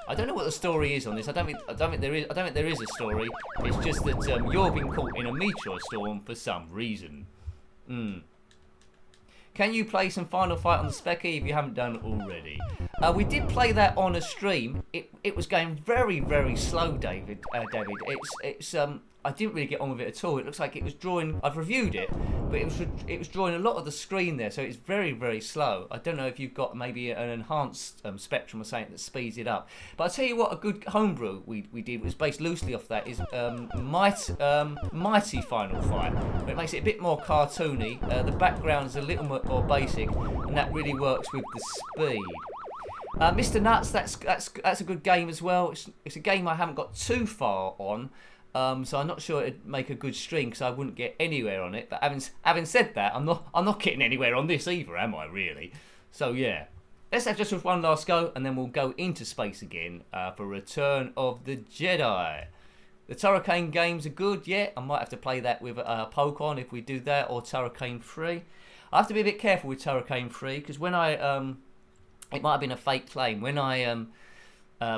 I don't know what the story is on this. I don't think there is a story. It's just that you're being caught in a meteor storm for some reason. Can you play some Final Fight on the Specky if you haven't done it already? We did play that on a stream. It was going very, very slow, David. I didn't really get on with it at all. It looks like it was drawing. I've reviewed it, but it was drawing a lot of the screen there, so it's very, very slow. I don't know if you've got maybe an enhanced spectrum or something that speeds it up. But I'll tell you what, a good homebrew we did was based loosely off that is Mighty Final Fight. But it makes it a bit more cartoony. The background is a little more basic, and that really works with the speed. Mr. Nuts, that's a good game as well. It's a game I haven't got too far on. So I'm not sure it'd make a good stream because I wouldn't get anywhere on it. But having said that, I'm not getting anywhere on this either, am I really? So yeah, let's have just one last go, and then we'll go into space again for Return of the Jedi. The Turricane games are good, yeah. I might have to play that with Pokemon if we do that, or Turricane 3. I have to be a bit careful with Turricane 3 because when I it might have been a fake claim when I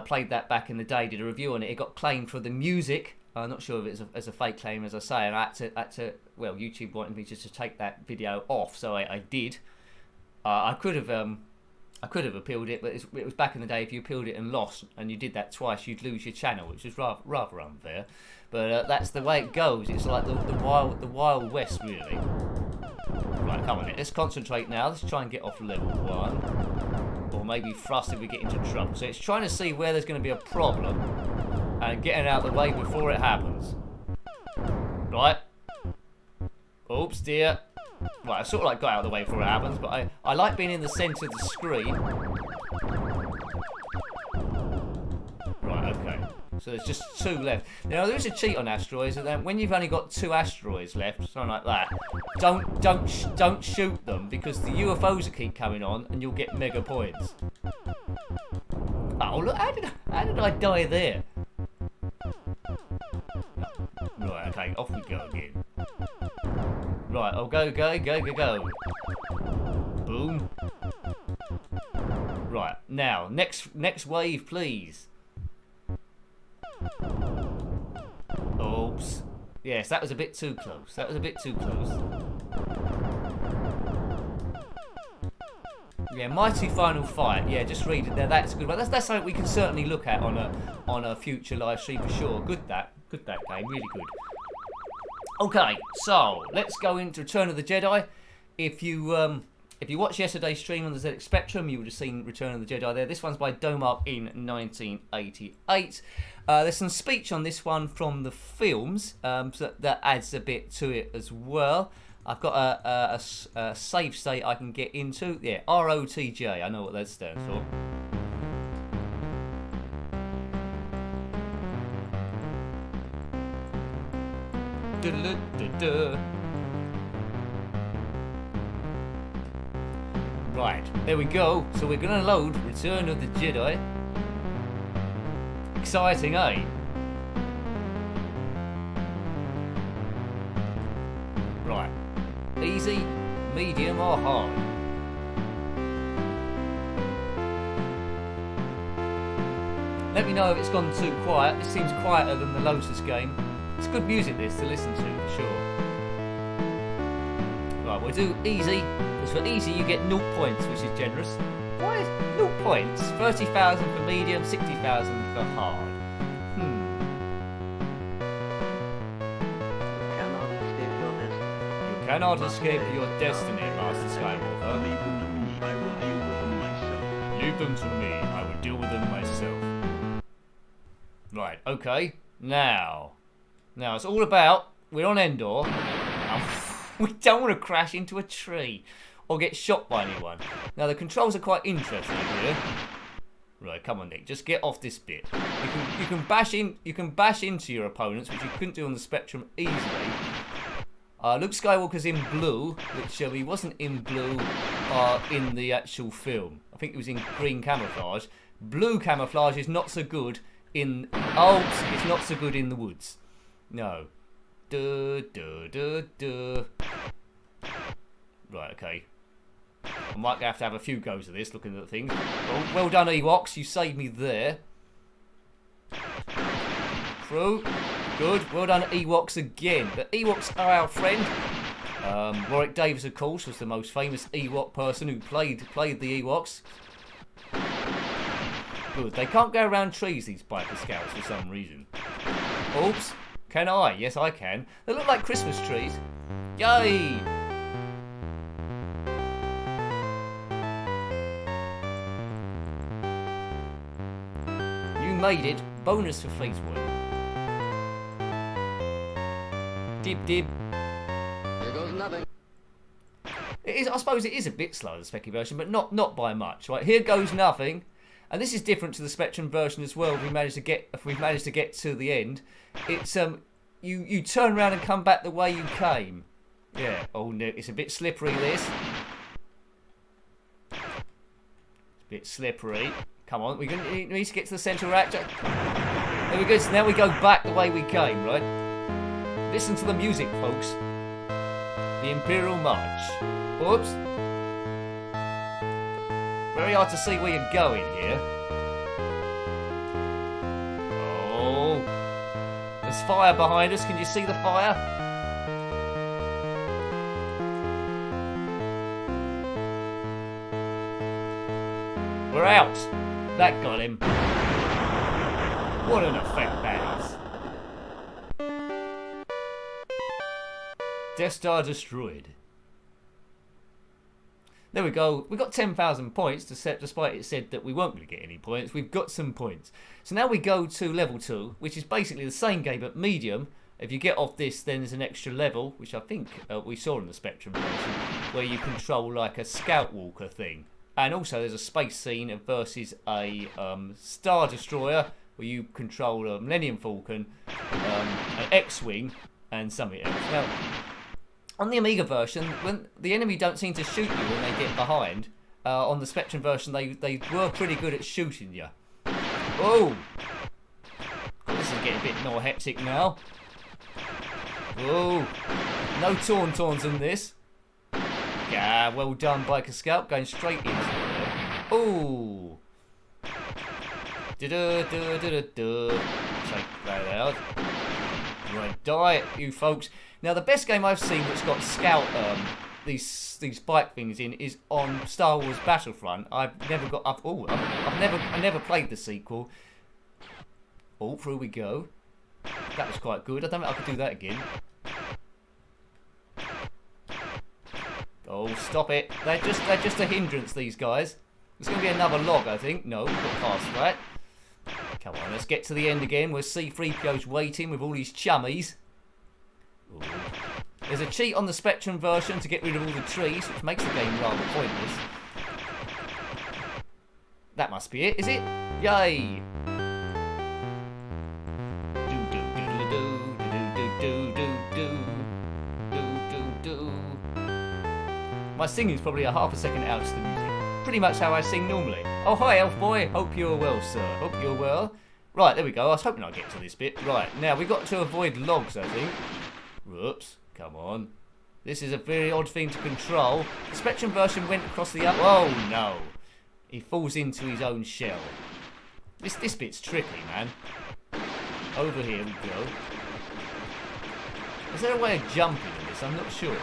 played that back in the day, did a review on it. It got claimed for the music. I'm not sure if it's as a fake claim, as I say, and I had to. Well, YouTube wanted me just to take that video off, so I did. I could have appealed it, but it was back in the day. If you appealed it and lost, and you did that twice, you'd lose your channel, which is rather unfair. But that's the way it goes. It's like the wild west, really. Right, come on, let's concentrate now. Let's try and get off level 1, or maybe thrust if we get into trouble. So it's trying to see where there's going to be a problem and getting out of the way before it happens. Right. Oops, dear. Right, I sort of like got out of the way before it happens, but I like being in the centre of the screen. Right, okay. So there's just 2 left. Now there is a cheat on asteroids, and then when you've only got 2 asteroids left, something like that, don't shoot them because the UFOs will keep coming on, and you'll get mega points. Oh look, how did I die there? Right, okay, off we go again. Right, oh go. Boom. Right, now, next wave, please. Oops. Yes, that was a bit too close. Yeah, Mighty Final Fight. Yeah, just read it there. That's a good one. That's something we can certainly look at on a future live stream for sure. Good that game, really good. Okay, so let's go into Return of the Jedi. If you watched yesterday's stream on the ZX Spectrum, you would have seen Return of the Jedi there. This one's by Domark in 1988. There's some speech on this one from the films, so that adds a bit to it as well. I've got a save state I can get into. Yeah, ROTJ, I know what that stands for. Right, there we go. So we're going to load Return of the Jedi. Exciting, eh? Right. Easy, medium or hard? Let me know if it's gone too quiet. It seems quieter than the Lotus game. It's good music this to listen to, for sure. Right, we'll do easy. Because for easy you get 0 points, which is generous. Why 0 points? 30,000 for medium, 60,000 for hard. You cannot escape your destiny, Master Skywalker. Leave them to me. I will deal with them myself. Right, okay. Now it's all about, we're on Endor. We don't want to crash into a tree or get shot by anyone. Now the controls are quite interesting here. Right, come on, Nick, just get off this bit. You can bash into your opponents, which you couldn't do on the Spectrum easily. Luke Skywalker's in blue, which he wasn't in blue in the actual film. I think he was in green camouflage. Blue camouflage is not so good in... Oh, it's not so good in the woods. No. Right, okay. I might have to have a few goes of this, looking at the things. Well done, Ewoks. You saved me there. Through. Good. Well done, Ewoks again. The Ewoks are our friend. Warwick Davis, of course, was the most famous Ewok person who played the Ewoks. Good. They can't go around trees, these biker scouts, for some reason. Oops. Can I? Yes, I can. They look like Christmas trees. Yay! You made it. Bonus for Fleetwood. Dib dib. Here goes nothing. It is, I suppose it is a bit slower, the Speccy version, but not by much. Right, here goes nothing. And this is different to the Spectrum version as well. If we've managed to get to the end, it's you turn around and come back the way you came. Yeah. Oh no, it's a bit slippery this. It's a bit slippery. Come on, we need to get to the central reactor. There we go. So now we go back the way we came, right? Listen to the music, folks. The Imperial March. Whoops. Very hard to see where you're going here. Oh. There's fire behind us. Can you see the fire? We're out. That got him. What an effect that is. Death Star destroyed. There we go. We got 10,000 points, despite it said that we weren't going to get any points. We've got some points. So now we go to level 2, which is basically the same game but medium. If you get off this, then there's an extra level, which I think we saw in the Spectrum version, where you control like a Scout Walker thing. And also there's a space scene versus a Star Destroyer, where you control a Millennium Falcon, an X-Wing, and something else. Now, on the Amiga version, when the enemy don't seem to shoot you when they get behind, on the Spectrum version they were pretty good at shooting you. Oh! This is getting a bit more hectic now. Oh! No Tauntauns in this. Yeah, well done, Biker Scout, going straight into it. Oh! Da-da-da-da-da-da. Take that out. Right, die, you folks. Now, the best game I've seen that's got Scout, these bike things in is on Star Wars Battlefront. I've never played the sequel. Oh, through we go. That was quite good. I don't think I could do that again. Oh, stop it. They're just a hindrance, these guys. There's going to be another log, I think. No, we've got past that. Come on, let's get to the end again where C-3PO's waiting with all his chummies. Ooh. There's a cheat on the Spectrum version to get rid of all the trees, which makes the game rather pointless. That must be it, is it? Yay! My singing's probably a half a second out of the music. Pretty much how I sing normally. Oh, hi, Elf Boy. Hope you're well, sir. Hope you're well. Right, there we go. I was hoping I'd get to this bit. Right, now we've got to avoid logs, I think. Whoops. Come on. This is a very odd thing to control. The Spectrum version went across the... Oh, no. He falls into his own shell. This bit's tricky, man. Over here we go. Is there a way of jumping in this? I'm not sure.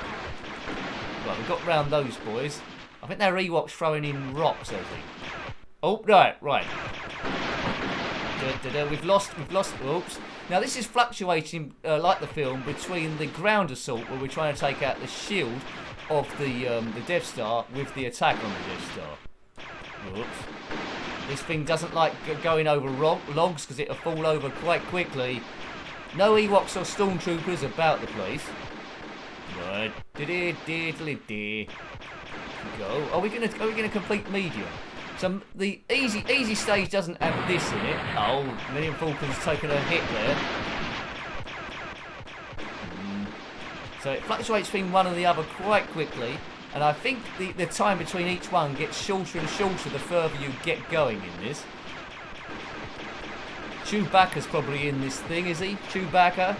Right, we've got round those boys. I think they're Ewoks throwing in rocks, I think. Oh, right. We've lost, oops. Now this is fluctuating, like the film, between the ground assault, where we're trying to take out the shield of the Death Star, with the attack on the Death Star. Oops. This thing doesn't like going over logs, because it'll fall over quite quickly. No Ewoks or Stormtroopers about the place. Right. Go. Are we gonna complete medium? So the easy stage doesn't have this in it. Oh, Millennium Falcon's taken a hit there. So it fluctuates between one and the other quite quickly, and I think the time between each one gets shorter and shorter the further you get going in this. Chewbacca's probably in this thing, is he? Chewbacca.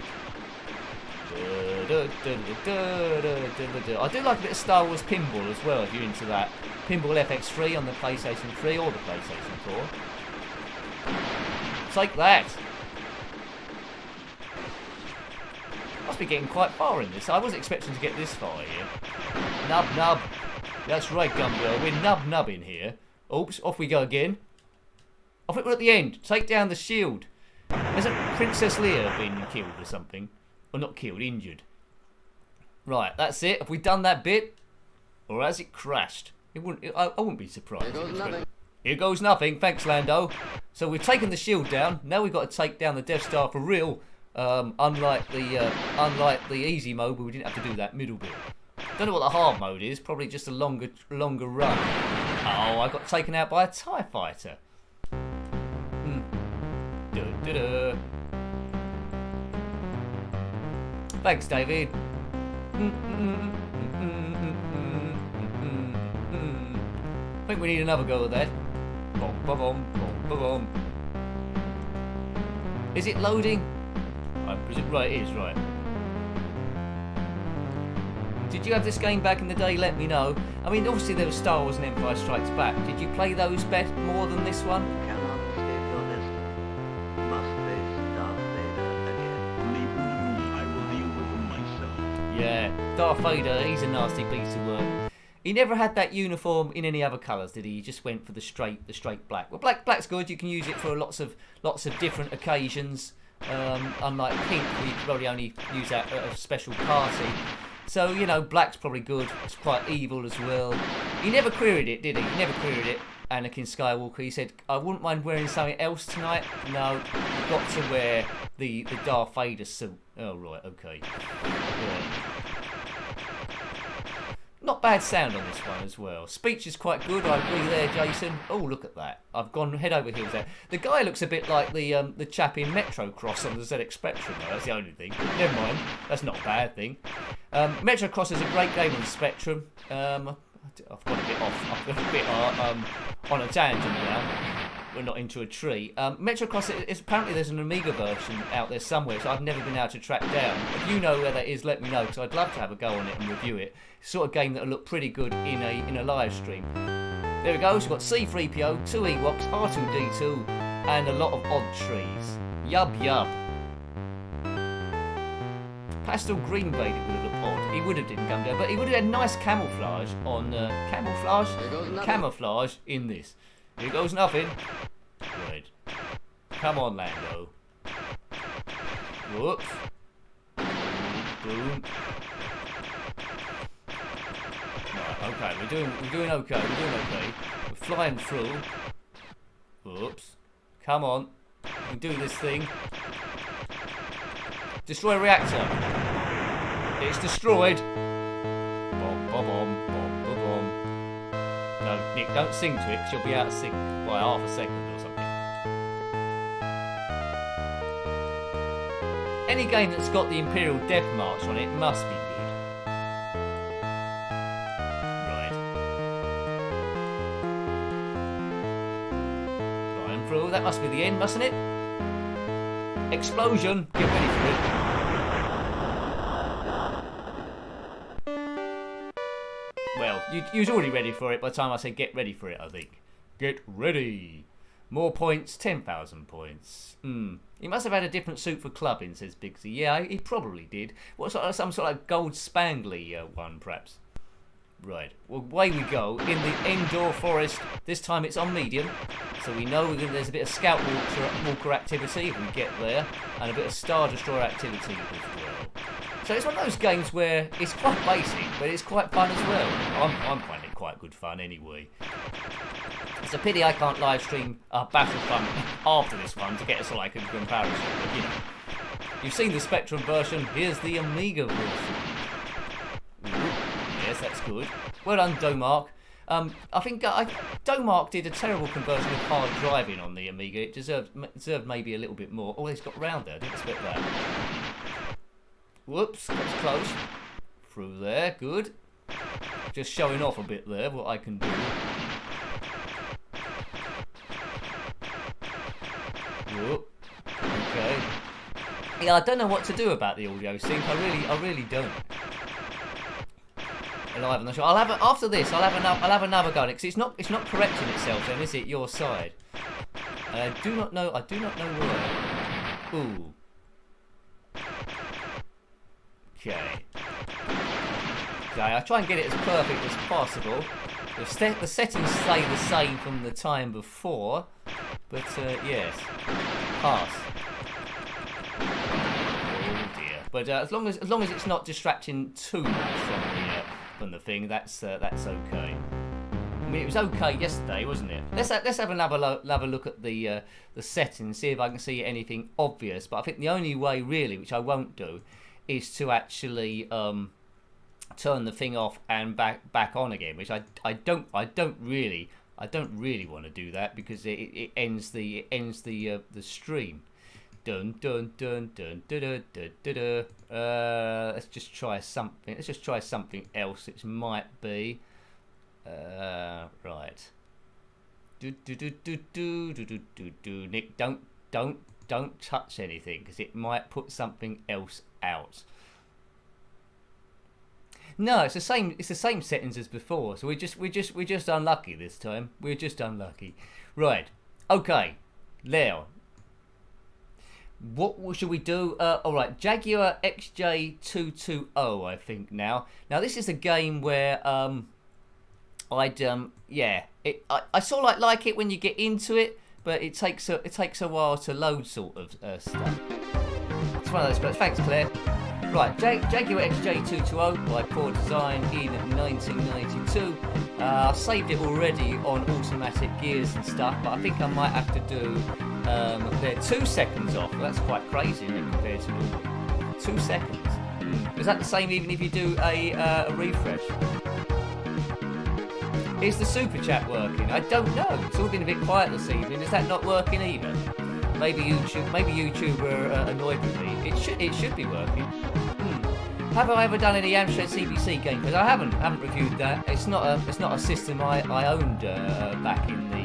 I do like a bit of Star Wars pinball as well, if you're into that. Pinball FX3 on the PlayStation 3 or the PlayStation 4. Take that. Must be getting quite far in this. I wasn't expecting to get this far here. Nub. That's right, Gumbo. We're nubbing here. Oops, off we go again. I think we're at the end. Take down the shield. Hasn't Princess Leia been killed or something? Or not killed, injured. Right, that's it. Have we done that bit? Or has it crashed? It wouldn't. I wouldn't be surprised. Here goes nothing. Here goes nothing. Thanks, Lando. So we've taken the shield down. Now we've got to take down the Death Star for real. Unlike the easy mode, where we didn't have to do that middle bit. Don't know what the hard mode is. Probably just a longer run. Oh, I got taken out by a TIE fighter. Thanks, David. I think we need another go at that. Is it loading? Right, it is, right. Did you have this game back in the day? Let me know. I mean, obviously there was Star Wars and Empire Strikes Back. Did you play those more than this one? Cannot escape your destiny. Must face Darth Vader again. Leave him to me. I will deal with him myself. Yeah, Darth Vader, he's a nasty piece of work. He never had that uniform in any other colours, did he? He just went for the straight black. Well, black's good. You can use it for lots of different occasions. Unlike pink, we probably only use that at a special party. So, you know, black's probably good. It's quite evil as well. He never queried it, did he? He never queried it. Anakin Skywalker, he said, I wouldn't mind wearing something else tonight. No, you've got to wear the Darth Vader suit. Oh, right, okay. Yeah. Not bad sound on this one as well. Speech is quite good, I agree there, Jason. Oh, look at that. I've gone head over heels there. The guy looks a bit like the chap in Metro Cross on the ZX Spectrum, though. That's the only thing. Never mind. That's not a bad thing. Metro Cross is a great game on the Spectrum. I've gone a bit off. I've gone a bit on a tangent now. We're not into a tree. Metro Cross, apparently there's an Amiga version out there somewhere, so I've never been able to track down. If you know where that is, let me know, because I'd love to have a go on it and review it. It's the sort of game that'll look pretty good in a live stream. There we go. So we've got C-3PO, 2 Ewoks, R2-D2, and a lot of odd trees. Yub. Pastel green Vader would have looked odd. He would have didn't come down, but he would have had nice camouflage on camouflage in this. Here goes nothing. Right. Come on, Lando. Whoops. Boom. Right, okay, we're doing okay. We're flying through. Whoops. Come on. We can do this thing. Destroy reactor. It's destroyed. Bom. No, Nick, don't sing to it, because you'll be out of sync by half a second or something. Any game that's got the Imperial Death March on it must be good. Right. Flying through, that must be the end, mustn't it? Explosion! Get ready for it. Well, you was already ready for it by the time I said get ready for it, I think. Get ready! More points, 10,000 points. He must have had a different suit for clubbing, says Bigsy. Yeah, he probably did. What some sort of gold spangly one, perhaps? Right, well, away we go. In the Endor Forest, this time it's on medium. So we know there's a bit of Scout Walker activity if we get there. And a bit of Star Destroyer activity as well. So it's one of those games where it's quite basic, but it's quite fun as well. I'm finding it quite good fun anyway. It's a pity I can't live stream Battlefront after this one to get us like a comparison. But, you know, you've seen the Spectrum version. Here's the Amiga version. Ooh, yes, that's good. Well done, Domark. I think Domark did a terrible conversion of hard driving on the Amiga. It deserved maybe a little bit more. Oh, it's got round there. I didn't expect that. Whoops, that was close. Through there, good. Just showing off a bit there, what I can do. Whoop. Okay. Yeah, I don't know what to do about the audio sync. I really don't. Live on the show. After this. I'll have another go because it's not correcting itself. Then is it your side? I do not know why. Ooh. Okay. Okay. I try and get it as perfect as possible. The settings stay the same from the time before, but yes, pass. Oh dear. But as long as it's not distracting too much from the thing, that's okay. I mean, it was okay yesterday, wasn't it? Let's have another look at the settings, see if I can see anything obvious. But I think the only way, really, which I won't do, is to actually turn the thing off and back on again, which I don't really want to do that because it ends the stream. Dun dun dun dun dun dun dun dun dun. Let's just try something. Let's just try something else. It might be right. Do do do do do do do do do. Nick, don't touch anything because it might put something else out. No, it's the same. It's the same settings as before. So we're just unlucky this time. We're just unlucky. Right. Okay. Now, what should we do? All right. Jaguar XJ220. I think now. Now this is a game where I sort of like it when you get into it, but it takes a while to load sort of stuff. It's one of those. But thanks, Claire. Right, Jaguar XJ220 by Core Design in 1992. I saved it already on automatic gears and stuff, but I think I might have to do. They're 2 seconds off. That's quite crazy, isn't it, compared to normal? 2 seconds. Is that the same even if you do a refresh? Is the super chat working? I don't know. It's all been a bit quiet this evening. Is that not working either? Maybe YouTube are annoyed with me. It should be working. Have I ever done any Amstrad CPC gameplays? I haven't reviewed that. It's not a system I owned back in the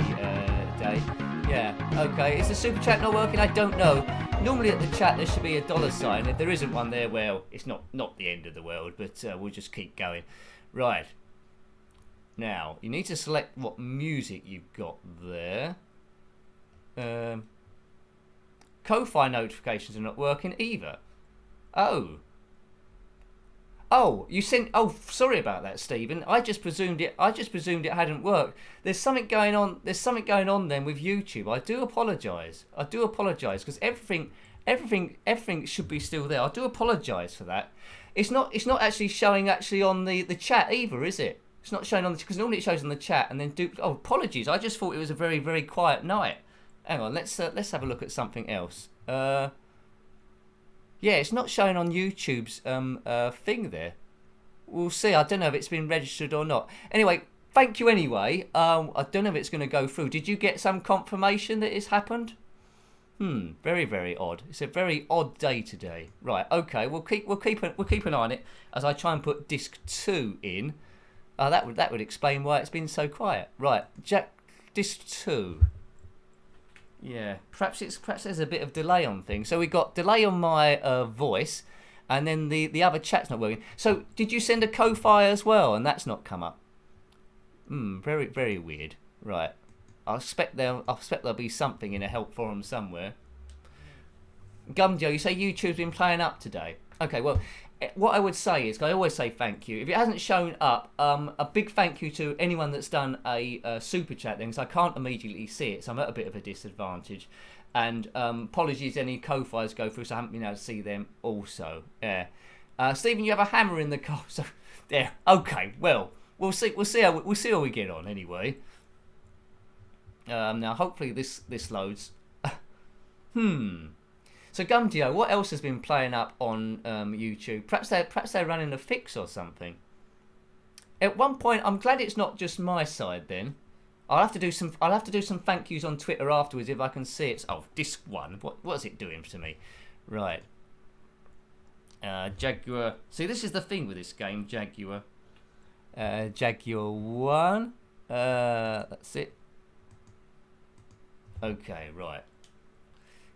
day. Yeah. Okay. Is the super chat not working? I don't know. Normally at the chat there should be a $sign. If there isn't one there, well, it's not the end of the world. But we'll just keep going. Right. Now you need to select what music you've got there. Ko-Fi notifications are not working either. Oh, you sent. Oh, sorry about that, Stephen. I just presumed it hadn't worked. There's something going on. There's something going on then with YouTube. I do apologise because everything should be still there. I do apologise for that. It's not actually showing on the chat either, is it? It's not showing on the because normally it shows on the chat and then Oh, apologies. I just thought it was a very very quiet night. Hang on. Let's have a look at something else. Yeah, it's not showing on YouTube's thing there. We'll see. I don't know if it's been registered or not. Anyway, thank you anyway. I don't know if it's going to go through. Did you get some confirmation that it's happened? Very very odd. It's a very odd day today. Right. Okay. We'll keep an eye on it as I try and put disc 2 in. That would explain why it's been so quiet. Right. Disc 2. Yeah, perhaps there's a bit of delay on things. So we got delay on my voice, and then the other chat's not working. So did you send a Ko-Fi as well, and that's not come up? Very very weird. Right, I expect there'll be something in a help forum somewhere. Gumjo, you say YouTube's been playing up today. Okay, well, what I would say is, I always say thank you. If it hasn't shown up, a big thank you to anyone that's done a super chat then, because I can't immediately see it, so I'm at a bit of a disadvantage. And apologies any Ko-Fis go through, so I haven't been able to see them also. Yeah. Stephen, you have a hammer in the car, so there. Okay, well, we'll see how we get on anyway. Now hopefully this loads. So Gumdio, what else has been playing up on YouTube? Perhaps they're running a fix or something. At one point, I'm glad it's not just my side. Then I'll have to do some thank yous on Twitter afterwards if I can see it. Oh, disc 1. What's it doing to me? Right. Jaguar. See, this is the thing with this game, Jaguar. Jaguar 1. That's it. Okay, right.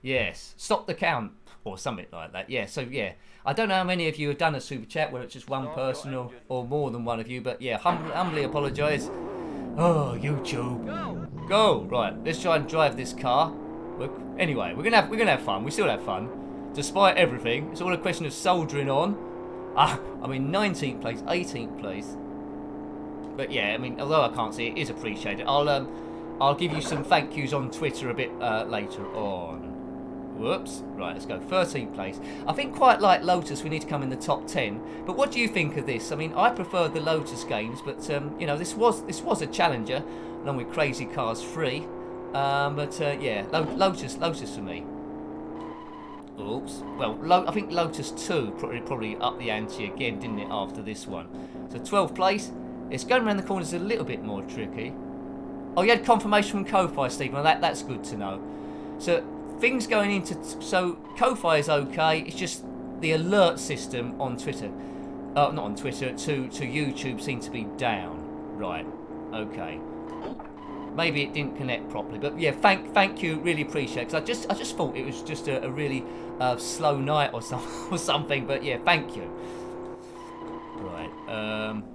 Yes, stop the count or something like that. Yeah, so yeah, I don't know how many of you have done a super chat, whether it's just one person or more than one of you, but yeah, humbly apologise. Oh, YouTube, go! Right, let's try and drive this car. Anyway, we're gonna have fun. We still have fun, despite everything. It's all a question of soldiering on. I mean, 19th place, 18th place. But yeah, I mean, although I can't see it, is appreciated. I'll give you some thank yous on Twitter a bit later on. Whoops. Right, let's go. 13th place. I think quite like Lotus, we need to come in the top 10. But what do you think of this? I mean, I prefer the Lotus games, but you know, this was a challenger, along with Crazy Cars 3. Yeah, Lotus for me. Oops. Well, I think Lotus 2 probably upped the ante again, didn't it, after this one? So 12th place. It's going around the corners a little bit more tricky. Oh, you had confirmation from Ko-Fi, Stephen. Well, that's good to know. So things going into... So Ko-Fi is okay. It's just the alert system on Twitter. Not on Twitter. To YouTube seems to be down. Right. Okay. Maybe it didn't connect properly, but yeah, thank you, really appreciate it. Because I just thought it was just a really slow night or something. But yeah, thank you. Right,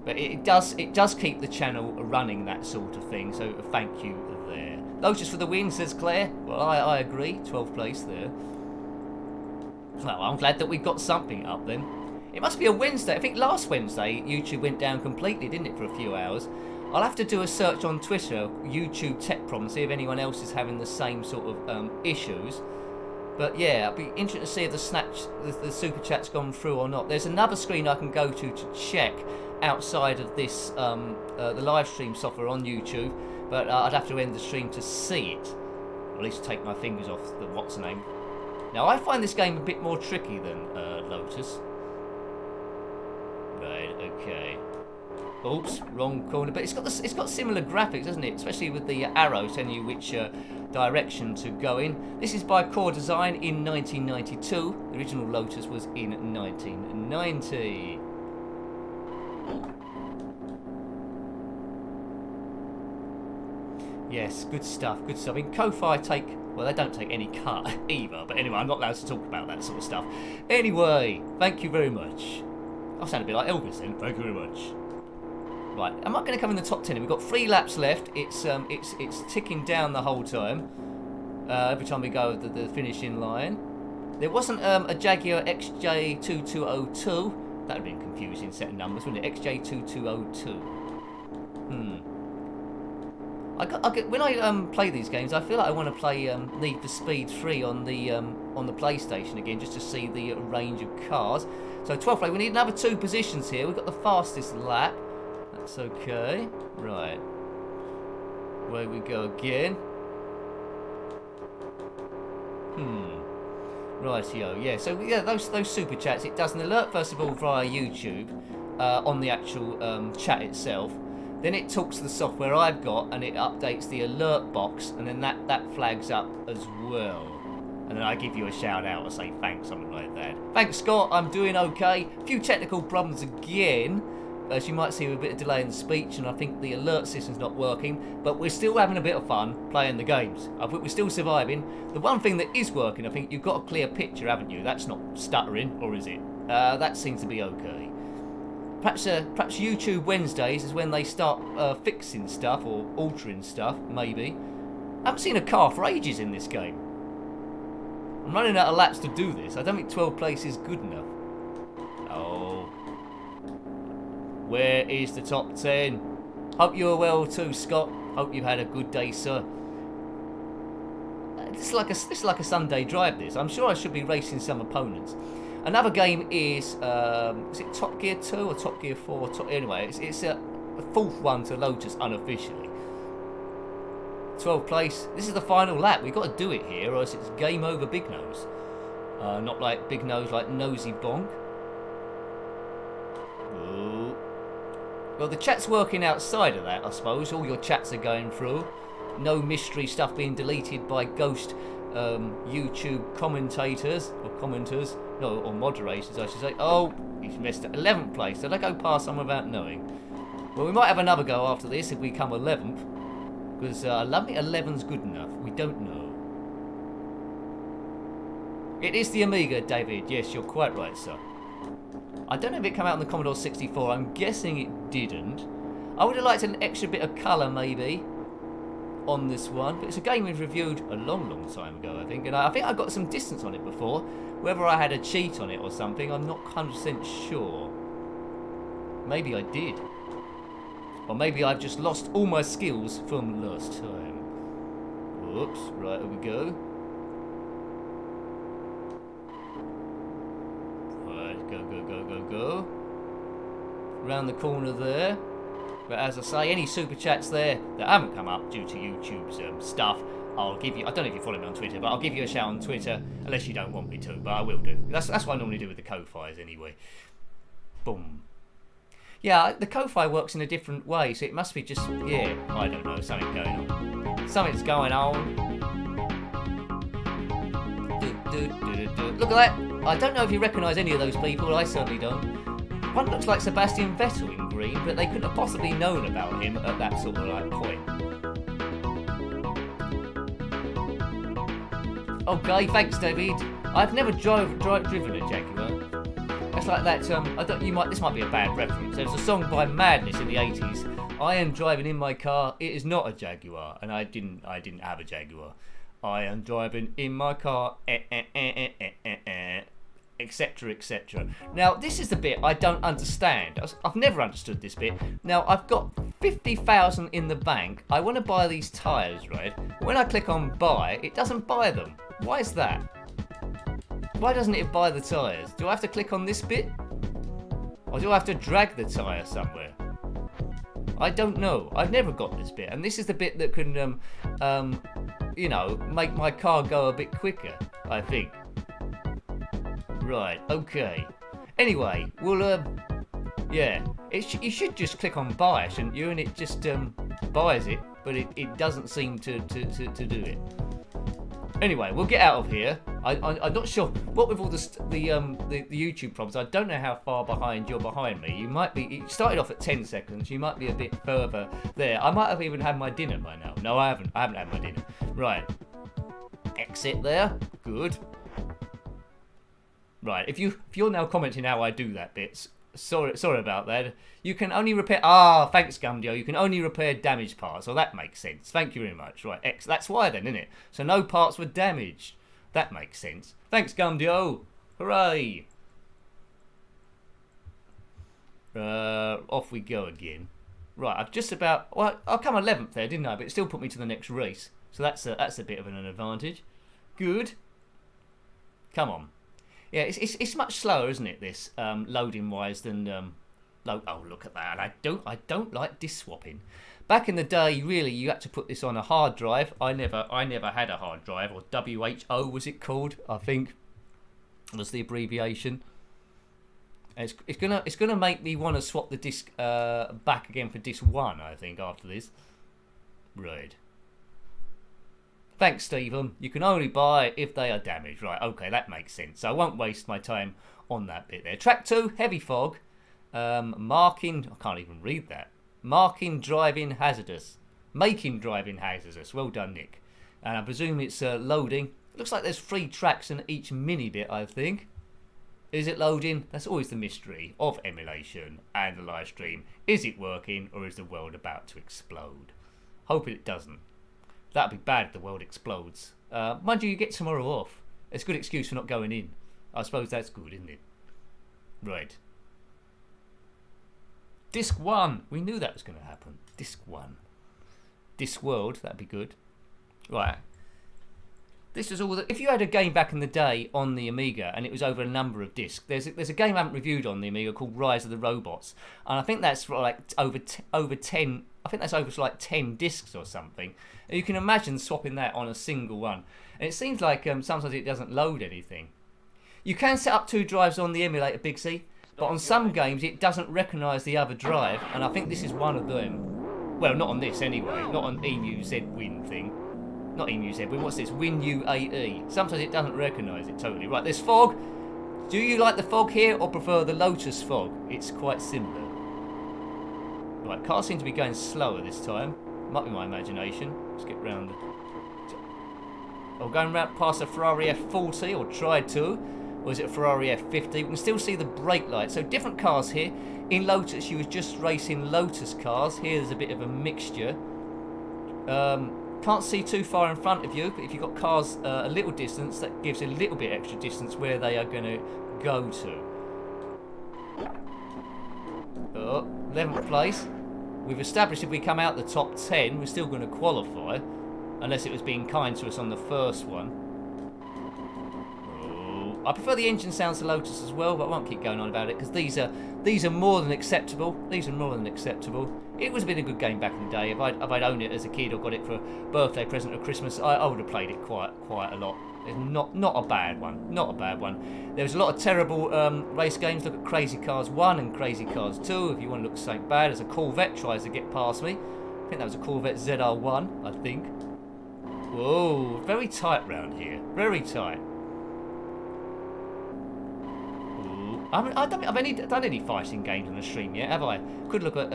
but it does keep the channel running, that sort of thing. So thank you there. Lotus for the win, says Claire. Well, I agree. 12th place there. Well, I'm glad that we got something up then. It must be a Wednesday. I think last Wednesday YouTube went down completely, didn't it, for a few hours? I'll have to do a search on Twitter, YouTube tech problems, see if anyone else is having the same sort of issues. But yeah, I'll be interested to see if the super chat's gone through or not. There's another screen I can go to check outside of this, the live stream software on YouTube. But I'd have to end the stream to see it, or at least take my fingers off the what's name. Now I find this game a bit more tricky than Lotus. Right, okay. Oops, wrong corner. But it's got similar graphics, doesn't it? Especially with the arrow telling you which direction to go in. This is by Core Design in 1992. The original Lotus was in 1990. Yes, good stuff, good stuff. I mean, Ko-Fi they don't take any cut either. But anyway, I'm not allowed to talk about that sort of stuff. Anyway, thank you very much. I sound a bit like Elvis then. Thank you very much. Right, I'm not going to come in the top 10. We've got 3 laps left. It's ticking down the whole time. Every time we go the finishing line. There wasn't a Jaguar XJ2202. That would have been confusing set of numbers, wouldn't it? XJ2202. When I play these games, I feel like I want to play Need for Speed 3 on the PlayStation again, just to see the range of cars. So 12th place. We need another 2 positions here. We've got the fastest lap. That's okay. Right. Away we go again. Rightio. Yeah. So yeah, those super chats. It does an alert first of all via YouTube on the actual chat itself. Then it talks to the software I've got and it updates the alert box, and then that flags up as well. And then I give you a shout out or say thanks, something like that. Thanks, Scott. I'm doing okay. A few technical problems again. As you might see, with a bit of delay in the speech, and I think the alert system's not working, but we're still having a bit of fun playing the games. I think we're still surviving. The one thing that is working, I think, you've got a clear picture, haven't you? That's not stuttering, or is it? That seems to be okay. Perhaps YouTube Wednesdays is when they start fixing stuff or altering stuff, maybe. I haven't seen a car for ages in this game. I'm running out of laps to do this. I don't think 12th place is good enough. Oh. Where is the top 10? Hope you're well too, Scott. Hope you've had a good day, sir. This is like a Sunday drive, this. I'm sure I should be racing some opponents. Another game is it Top Gear 2 or Top Gear 4? Anyway, it's a 4th one to Lotus unofficially. 12th place. This is the final lap. We've got to do it here, or else it's game over, Big Nose. Not like Big Nose, like Nosy Bonk. Ooh. Well, the chat's working outside of that, I suppose. All your chats are going through. No mystery stuff being deleted by ghost YouTube commentators or commenters. No, or moderators, I should say. Oh, he's missed it. 11th place. Did I go past someone without knowing? Well, we might have another go after this if we come 11th. Because I love it. 11's good enough. We don't know. It is the Amiga, David. Yes, you're quite right, sir. I don't know if it came out on the Commodore 64. I'm guessing it didn't. I would have liked an extra bit of colour, maybe, on this one. But it's a game we've reviewed a long, long time ago, I think. And I think I got some distance on it before. Whether I had a cheat on it or something, I'm not 100% sure. Maybe I did. Or maybe I've just lost all my skills from last time. Whoops, right, here we go. Right, go. Round the corner there. But as I say, any super chats there that haven't come up due to YouTube's stuff, I'll give you, I don't know if you follow me on Twitter, but I'll give you a shout on Twitter, unless you don't want me to, but I will do. That's what I normally do with the Ko-Fis anyway. Boom. Yeah, the Ko-Fi works in a different way, so it must be just, yeah, I don't know, something going on. Something's going on. Look at that. I don't know if you recognise any of those people, I certainly don't. One looks like Sebastian Vettel in green, but they couldn't have possibly known about him at that sort of like point. Okay, thanks, David. I've never driven a Jaguar. That's like that. This might be a bad reference. There's a song by Madness in the 80s. I am driving in my car. It is not a Jaguar, and I didn't have a Jaguar. I am driving in my car, etc., etc. Now, this is the bit I don't understand. I've never understood this bit. Now, I've got 50,000 in the bank. I want to buy these tyres, right? When I click on buy, it doesn't buy them. Why is that? Why doesn't it buy the tyres? Do I have to click on this bit? Or do I have to drag the tyre somewhere? I don't know. I've never got this bit. And this is the bit that can, you know, make my car go a bit quicker, I think. Right, okay. Anyway, we'll, yeah. You should just click on buy, shouldn't you? And it just, buys it. But it doesn't seem to do it. Anyway, we'll get out of here. I'm not sure. What with all the YouTube problems, I don't know how far behind you're behind me. You might be. It started off at 10 seconds. You might be a bit further there. I might have even had my dinner by now. No, I haven't. I haven't had my dinner. Right. Exit there. Good. Right. If you're now commenting how I do that bit, sorry about that. You can only repair. Thanks, Gumdio. You can only repair damaged parts. Well, that makes sense. Thank you very much. Right. That's why then, isn't it? So no parts were damaged. That makes sense. Thanks, Gumdio. Hooray. Off we go again. Right, I've just about... Well, I'll come 11th there, didn't I? But it still put me to the next race. So that's a bit of an advantage. Good. Come on. Yeah, it's much slower, isn't it, this, loading-wise than... oh, look at that. And I don't like disc swapping. Back in the day, really, you had to put this on a hard drive. I never had a hard drive, or WHO was it called? I think was the abbreviation. And it's gonna make me want to swap the disc back again for disc 1. I think after this. Right. Thanks, Stephen. You can only buy if they are damaged. Right. Okay, that makes sense. So I won't waste my time on that bit there. Track 2, heavy fog. Marking. I can't even read that. Marking driving hazardous. Making driving hazardous. Well done, Nick. And I presume it's loading. It looks like there's 3 tracks in each mini bit, I think. Is it loading? That's always the mystery of emulation and the live stream. Is it working, or is the world about to explode? Hope it doesn't. That'd be bad if the world explodes. Mind you get tomorrow off. It's a good excuse for not going in. I suppose that's good, isn't it? Right. Disc 1. We knew that was going to happen. Disc 1. Discworld. That'd be good. Right. This is all that. If you had a game back in the day on the Amiga and it was over a number of discs, there's a game I haven't reviewed on the Amiga called Rise of the Robots, and I think that's like over 10. I think that's over like 10 discs or something. And you can imagine swapping that on a single one. And it seems like sometimes it doesn't load anything. You can set up 2 drives on the emulator, Big C. But on some games, it doesn't recognise the other drive, and I think this is one of them. Well, not on this anyway. Not on EMU Z-Win thing. Not EMU Z-Win. What's this? WinU8E. Sometimes it doesn't recognise it totally. Right, there's fog. Do you like the fog here or prefer the Lotus fog? It's quite similar. Right, cars seem to be going slower this time. Might be my imagination. Let's get round. or going round past a Ferrari F40, or tried to, or is it a Ferrari F50? We can still see the brake light. So different cars here. In Lotus, you was just racing Lotus cars. Here, there's a bit of a mixture. Can't see too far in front of you, but if you've got cars a little distance, that gives a little bit extra distance where they are going to go to. 11th place. We've established if we come out the top 10, we're still going to qualify, unless it was being kind to us on the first one. I prefer the engine sounds to Lotus as well, but I won't keep going on about it because these are more than acceptable. These are more than acceptable. It was been a good game back in the day. If I'd owned it as a kid or got it for a birthday present or Christmas, I would have played it quite a lot. It's not a bad one. Not a bad one. There was a lot of terrible race games. Look at Crazy Cars 1 and Crazy Cars 2. If you want to look something bad, as a Corvette tries to get past me. I think that was a Corvette ZR1. I think. Whoa, very tight round here. Very tight. I don't think I've done any fighting games on the stream yet, have I? Could look at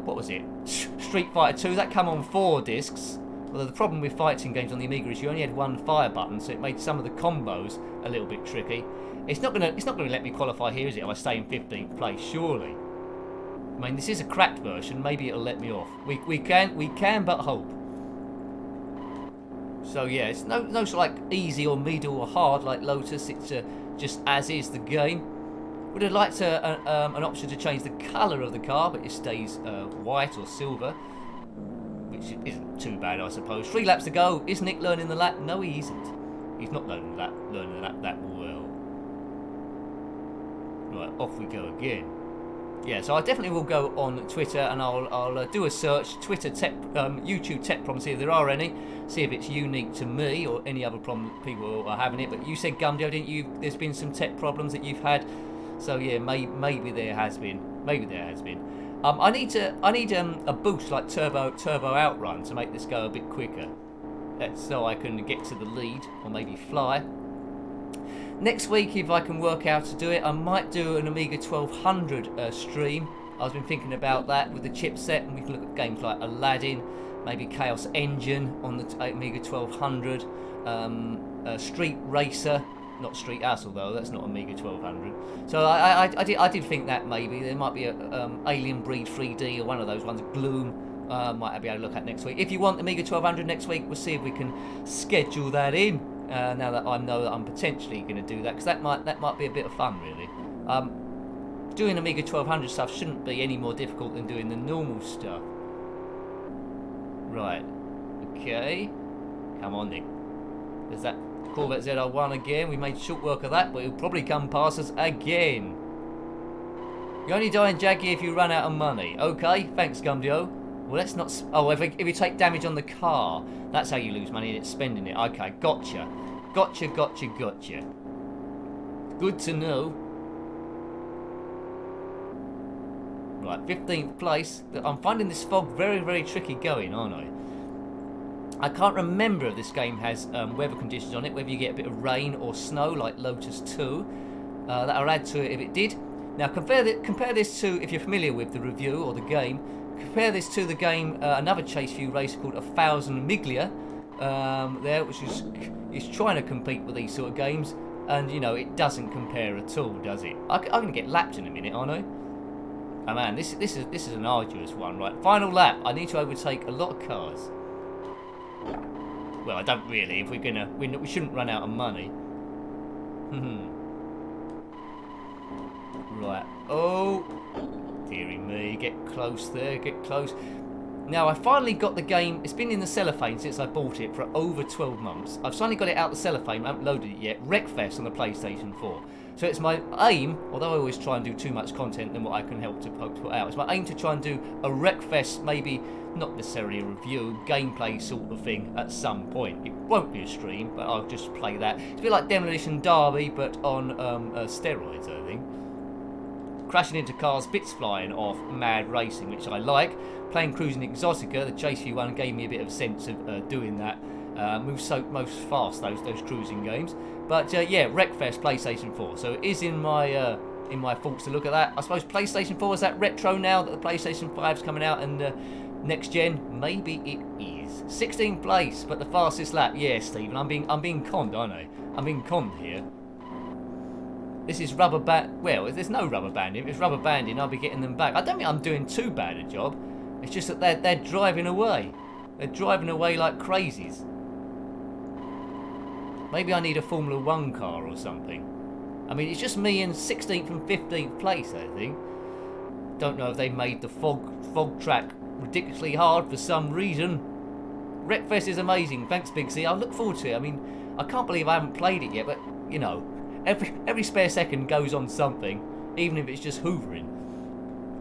what was it? Street Fighter 2. That come on 4 discs. Although the problem with fighting games on the Amiga is you only had one fire button, so it made some of the combos a little bit tricky. It's not gonna let me qualify here, is it? If I stay in 15th place, surely. I mean, this is a cracked version. Maybe it'll let me off. We can but hope. So yeah, it's no sort of like easy or middle or hard like Lotus. It's just as is the game. Would have liked an option to change the colour of the car, but it stays white or silver, which isn't too bad, I suppose. 3 laps to go. Is Nick learning the lap? No, he isn't. He's not learning the lap that well. Right, off we go again. Yeah, so I definitely will go on Twitter and I'll do a search, Twitter tech, YouTube tech problems, see if there are any, see if it's unique to me or any other problem people are having it. But you said Gumdio, didn't you? There's been some tech problems that you've had, so yeah, maybe there has been. Maybe there has been. I need a boost like turbo outrun to make this go a bit quicker. That's so I can get to the lead or maybe fly. Next week, if I can work out to do it, I might do an Amiga 1200 stream. I've been thinking about that with the chipset, and we can look at games like Aladdin, maybe Chaos Engine on the Amiga 1200, Street Racer, not Street Hustle though, that's not Amiga 1200. So I did think that maybe there might be a Alien Breed 3D or one of those ones, Gloom. Might be able to look at next week. If you want Amiga 1200 next week, we'll see if we can schedule that in. Now that I know that I'm potentially going to do that, because that might be a bit of fun, really. Doing Amiga 1200 stuff shouldn't be any more difficult than doing the normal stuff. Right. Okay. Come on, Nick. There's that Corvette ZR1 again. We made short work of that, but it'll probably come past us again. You only die in Jaguar if you run out of money. Okay, thanks, Gumdio. Well, let's not... Oh, if you take damage on the car, that's how you lose money, and it's spending it. Okay, gotcha. Gotcha. Good to know. Right, 15th place. I'm finding this fog very, very tricky going, aren't I? I can't remember if this game has weather conditions on it, whether you get a bit of rain or snow like Lotus 2. That'll add to it if it did. Now, compare this to, if you're familiar with the review or the game, compare this to the game, another chase view racer called 1000 Miglia, there, which is trying to compete with these sort of games, and you know it doesn't compare at all, does it? I'm going to get lapped in a minute, aren't I? Oh man, this is an arduous one, right? Final lap. I need to overtake a lot of cars. Well, I don't really. If we're gonna, we shouldn't run out of money. Right. Oh. Dearie me, get close there, get close. Now, I finally got the game. It's been in the cellophane since I bought it for over 12 months. I've finally got it out the cellophane. I haven't loaded it yet. Wreckfest on the PlayStation 4. So it's my aim, although I always try and do too much content than what I can help to put out, it's my aim to try and do a Wreckfest, maybe not necessarily a review, gameplay sort of thing at some point. It won't be a stream, but I'll just play that. It's a bit like Demolition Derby, but on steroids, I think. Crashing into cars, bits flying off, mad racing, which I like. Playing Cruising Exotica, the Chase View one, gave me a bit of a sense of doing that. Moves so most fast, those cruising games. But yeah, Wreckfest, PlayStation 4. So it is in my thoughts to look at that. I suppose PlayStation 4 is that retro now that the PlayStation 5's coming out and next gen. Maybe it is. 16th place, but the fastest lap. Yeah, Stephen, I'm being conned, aren't I? I'm being conned here. This is rubber band. Well, if there's no rubber banding. If it's rubber banding, I'll be getting them back. I don't think I'm doing too bad a job. It's just that they're driving away. They're driving away like crazies. Maybe I need a Formula 1 car or something. I mean, it's just me in 16th and 15th place, I think. Don't know if they made the fog track ridiculously hard for some reason. Wreckfest is amazing. Thanks, Big C. I look forward to it. I mean, I can't believe I haven't played it yet, but, you know, every spare second goes on something, even if it's just hoovering.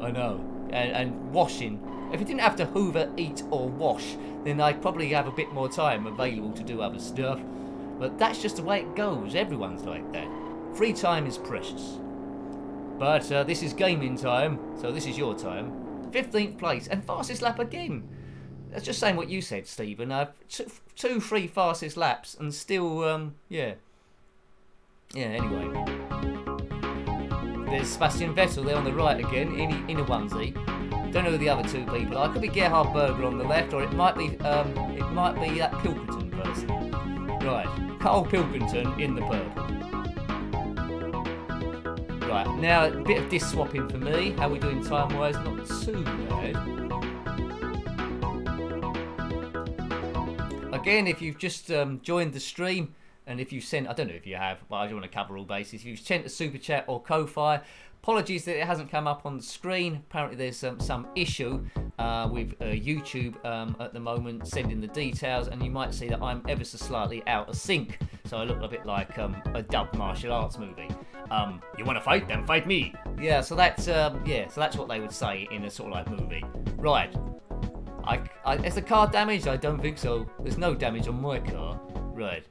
I know. And washing. If you didn't have to hoover, eat, or wash, then I'd probably have a bit more time available to do other stuff. But that's just the way it goes. Everyone's like that. Free time is precious. But this is gaming time, so this is your time. 15th place, and fastest lap again. That's just saying what you said, Stephen. Two free fastest laps, and still, yeah. Yeah, anyway. There's Sebastian Vettel there on the right again, in a onesie. Don't know who the other two people are. It could be Gerhard Berger on the left, or it might be that Pilkington person. Right, Carl Pilkington in the purple. Right, now a bit of disc swapping for me. How are we doing time-wise? Not too bad. Again, if you've just joined the stream, and if you sent, I don't know if you have, but I don't want to cover all bases. If you've sent a super chat or Ko-Fi, apologies that it hasn't come up on the screen. Apparently there's some issue with YouTube at the moment, sending the details, and you might see that I'm ever so slightly out of sync. So I look a bit like a dubbed martial arts movie. You want to fight? Then fight me. Yeah, so that's what they would say in a sort of like movie. Right. Is the car damaged? I don't think so. There's no damage on my car. Right.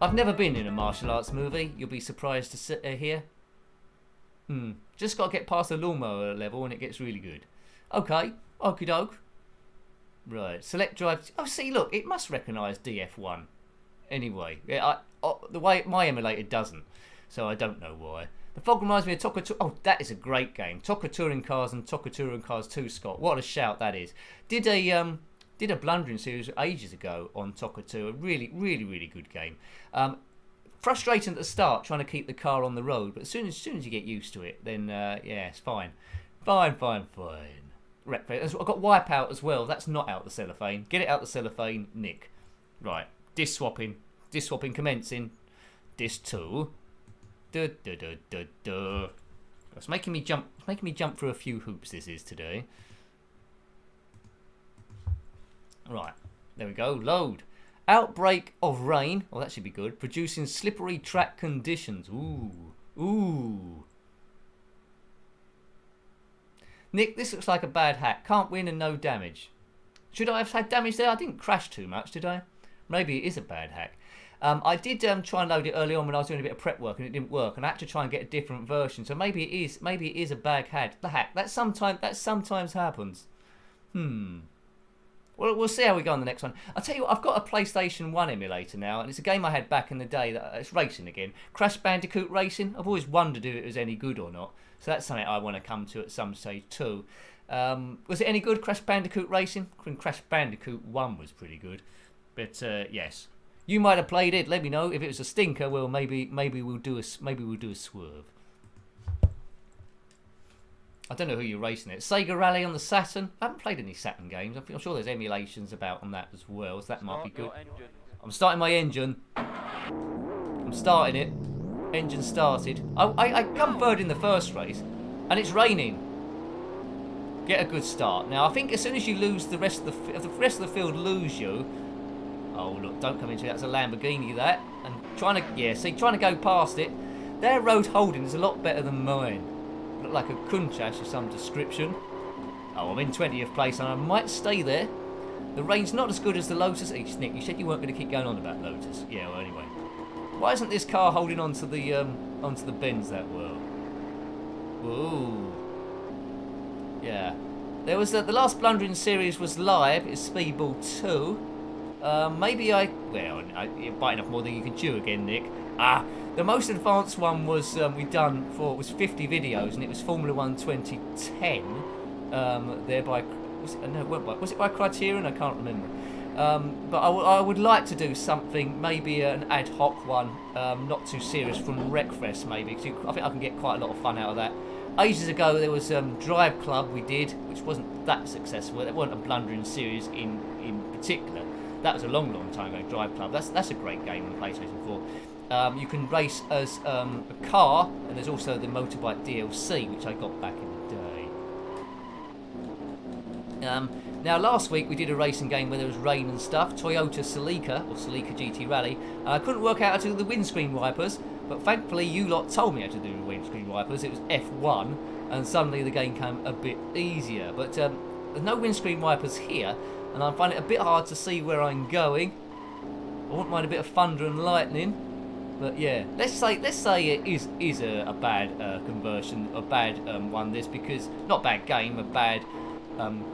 I've never been in a martial arts movie. You'll be surprised to hear. Just got to get past the lawnmower level and it gets really good. Okay. Okie doke. Right. Select drive. Oh, see, look. It must recognise DF1. Anyway. The way my emulator doesn't. So I don't know why. The fog reminds me of Tokka. Oh, that is a great game. Tokka Touring Cars and Tokka Touring Cars 2, Scott. What a shout that is. Did a blundering series ages ago on Tokka 2. A really, really, really good game. Frustrating at the start trying to keep the car on the road, but as soon as you get used to it, then yeah, it's fine. Fine. I've got Wipeout as well. That's not out the cellophane. Get it out the cellophane, Nick. Right. Disc swapping commencing. Disc 2. It's making me jump through a few hoops. This is today. Right, there we go. Load. Outbreak of rain. Oh, that should be good. Producing slippery track conditions. Ooh. Nick, this looks like a bad hack. Can't win and no damage. Should I have had damage there? I didn't crash too much, did I? Maybe it is a bad hack. I did try and load it early on when I was doing a bit of prep work and it didn't work, and I had to try and get a different version. So maybe it is a bad hack. That sometimes happens. Well, we'll see how we go on the next one. I'll tell you what, I've got a PlayStation 1 emulator now, and it's a game I had back in the day. It's racing again. Crash Bandicoot Racing. I've always wondered if it was any good or not. So that's something I want to come to at some stage too. Was it any good, Crash Bandicoot Racing? Crash Bandicoot 1 was pretty good. But yes. You might have played it. Let me know if it was a stinker. Well, maybe we'll do a swerve. I don't know who you're racing it. Sega Rally on the Saturn. I haven't played any Saturn games. I'm sure there's emulations about on that as well, so that might be good. I'm starting my engine. I'm starting it. Engine started. I come third in the first race, and it's raining. Get a good start. Now I think as soon as you lose the rest of the field lose you. Oh look! Don't come into it. That's a Lamborghini. That and trying to go past it. Their road holding is a lot better than mine. Look like a Kunchash of some description. Oh, I'm in 20th place and I might stay there. The rain's not as good as the Lotus. Hey, Nick, you said you weren't going to keep going on about Lotus. Yeah, well, anyway. Why isn't this car holding onto the bends that well? Whoa. Yeah. There was the last blundering series was live. It's Speedball 2. You're biting off more than you can chew again, Nick. The most advanced one was was 50 videos, and it was Formula 1 2010. Was it by Criterion? I can't remember. But I would like to do something, maybe an ad hoc one, not too serious, from Wreckfest maybe, because I think I can get quite a lot of fun out of that. Ages ago there was Drive Club we did, which wasn't that successful. It wasn't a blundering series in particular. That was a long time ago, Drive Club. That's a great game on the PlayStation 4. You can race as a car, and there's also the motorbike DLC, which I got back in the day. Now, last week we did a racing game where there was rain and stuff, Toyota Celica, or Celica GT Rally. I couldn't work out how to do the windscreen wipers, but thankfully you lot told me how to do the windscreen wipers. It was F1, and suddenly the game came a bit easier. But there's no windscreen wipers here, and I find it a bit hard to see where I'm going. I wouldn't mind a bit of thunder and lightning. But yeah, let's say it is a bad conversion, a bad one. This because not bad game, a bad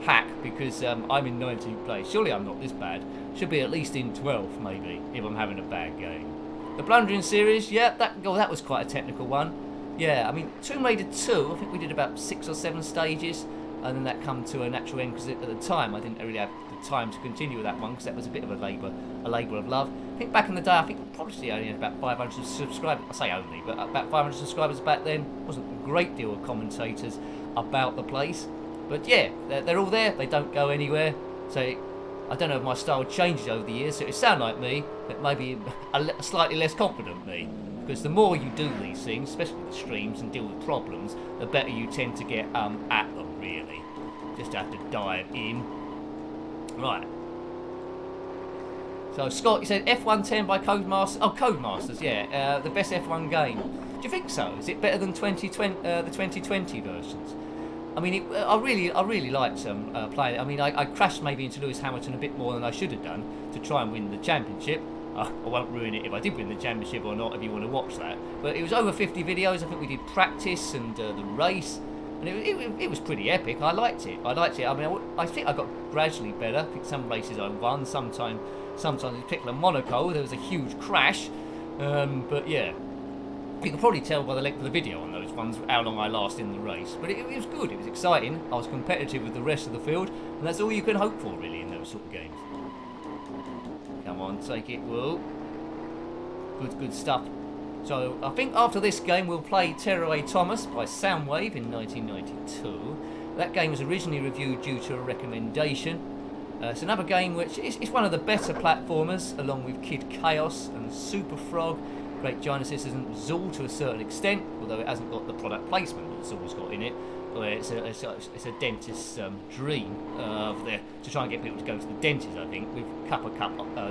hack, because I'm in 19th place. Surely I'm not this bad. Should be at least in 12th maybe if I'm having a bad game. The blundering series, yeah, that was quite a technical one. Yeah, I mean Tomb Raider 2, I think we did about 6 or 7 stages, and then that come to a natural end because at the time I didn't really have the time to continue with that one because that was a bit of a labour of love. I think back in the day, I think probably only had about 500 subscribers. I say only, but about 500 subscribers back then. Wasn't a great deal of commentators about the place. But yeah, they're all there. They don't go anywhere. So I don't know if my style changes over the years. So it sounds like me, but maybe a slightly less confident me. Because the more you do these things, especially the streams, and deal with problems, the better you tend to get at them, really. Just have to dive in. Right. So Scott, you said F110 by Codemasters. Oh, Codemasters, yeah. The best F1 game. Do you think so? Is it better than the 2020 versions? I mean, I really liked playing it. I mean, I crashed maybe into Lewis Hamilton a bit more than I should have done to try and win the championship. I won't ruin it if I did win the championship or not, if you want to watch that. But it was over 50 videos. I think we did practice and the race. And it was pretty epic. I liked it. I mean, I think I got gradually better. I think some races I won. Sometimes in particular Monaco, there was a huge crash. But yeah. You can probably tell by the length of the video on those ones how long I last in the race. But it was good, it was exciting. I was competitive with the rest of the field, and that's all you can hope for really in those sort of games. Come on, take it, whoa. Good stuff. So I think after this game we'll play Tearaway Thomas by Soundwave in 1992. That game was originally reviewed due to a recommendation. It's another game which is one of the better platformers, along with Kid Chaos and Super Frog. Great Giant Assistant Zool to a certain extent, although it hasn't got the product placement that Zool's got in it. Where it's a dentist's dream to try and get people to go to the dentist, I think, with cup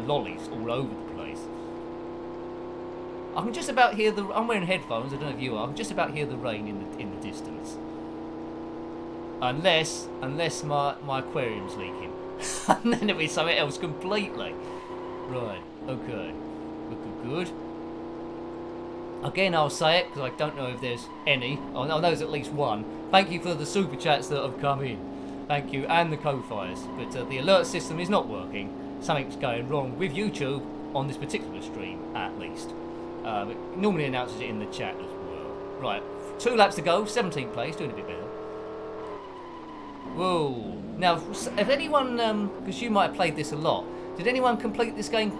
lollies all over the place. I can just about hear I'm wearing headphones, I don't know if you are. I can just about hear the rain in the distance. Unless my aquarium's leaking. And then it'll be something else completely. Right, okay. Good. Again, I'll say it, because I don't know if there's any. I know there's at least one. Thank you for the super chats that have come in. Thank you, and the co-fires. But the alert system is not working. Something's going wrong with YouTube on this particular stream, at least. It normally announces it in the chat as well. Right, 2 laps to go, 17th place, doing a bit better. Whoa. Now, if anyone, because you might have played this a lot, did anyone complete this game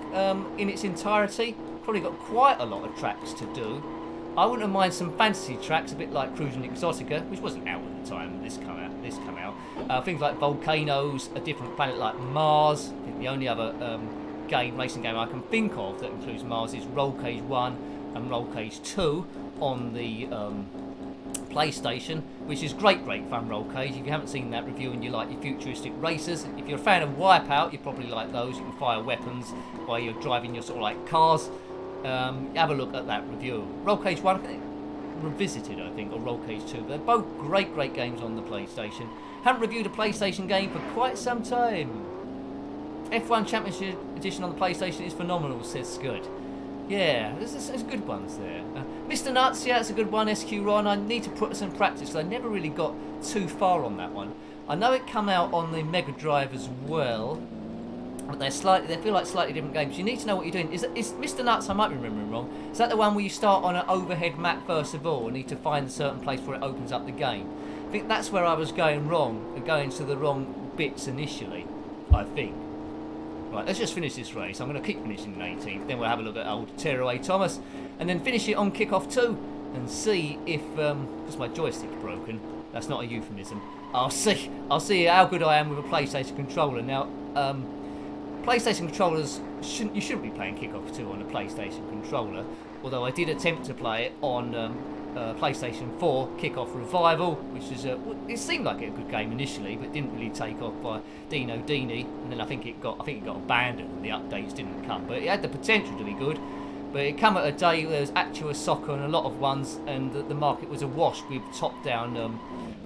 in its entirety? Probably got quite a lot of tracks to do. I wouldn't mind some fantasy tracks, a bit like Cruising Exotica, which wasn't out at the time this come out. Things like Volcanoes, a different planet like Mars. I think the only other racing game I can think of that includes Mars is Roll Cage 1 and Roll Cage 2 on the PlayStation, which is great fun. Roll Cage. If you haven't seen that review and you like your futuristic racers, if you're a fan of Wipeout, you probably like those. You can fire weapons while you're driving your sort of like cars. Have a look at that review. Roll Cage 1, Revisited, I think, or Roll Cage 2. They're both great games on the PlayStation. Haven't reviewed a PlayStation game for quite some time. F1 Championship Edition on the PlayStation is phenomenal, says Scud. Yeah, there's good ones there. Mr. Nuts, yeah, that's a good one. SQ Ron, I need to put some practice because I never really got too far on that one. I know it come out on the Mega Drive as well. But they feel like slightly different games. You need to know what you're doing. Is Mr. Nuts, I might be remembering wrong, is that the one where you start on an overhead map first of all and need to find a certain place where it opens up the game? I think that's where I was going wrong, going to the wrong bits initially, I think. Right, let's just finish this race. I'm going to keep finishing in 18th. Then we'll have a look at old Tearaway Thomas. And then finish it on Kickoff 2. And see if, because my joystick's broken. That's not a euphemism. I'll see how good I am with a PlayStation controller. Now, PlayStation controllers, you shouldn't be playing Kickoff 2 on a PlayStation controller. Although I did attempt to play it on PlayStation 4 Kickoff Revival, which is it seemed like a good game initially, but didn't really take off by Dino Dini, and then I think it got abandoned and the updates didn't come. But it had the potential to be good. But it came at a day where there was Actua Soccer and a lot of ones, and the market was awash with top-down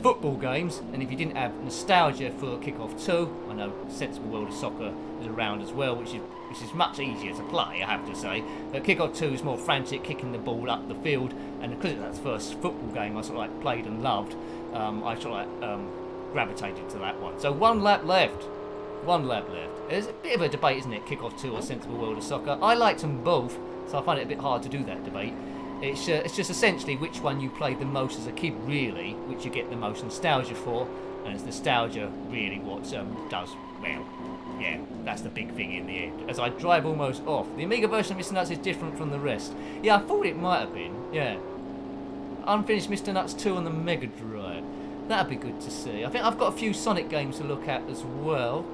football games. And if you didn't have nostalgia for Kickoff 2, I know Sensible World of Soccer is around as well, which is much easier to play, I have to say. But Kickoff 2 is more frantic, kicking the ball up the field, and because it was the first football game I sort of like played and loved, I sort of like gravitated to that one. So one lap left. There's a bit of a debate, isn't it, Kickoff 2 or Sensible World of Soccer? I liked them both, so I find it a bit hard to do that debate. It's just essentially which one you played the most as a kid, really, which you get the most nostalgia for, and it's nostalgia really what does, well, yeah, that's the big thing in the end. As I drive almost off, the Amiga version of Mr. Nuts is different from the rest. Yeah, I thought it might have been, yeah. Unfinished Mr. Nuts 2 on the Mega Drive. That'd be good to see. I think I've got a few Sonic games to look at as well.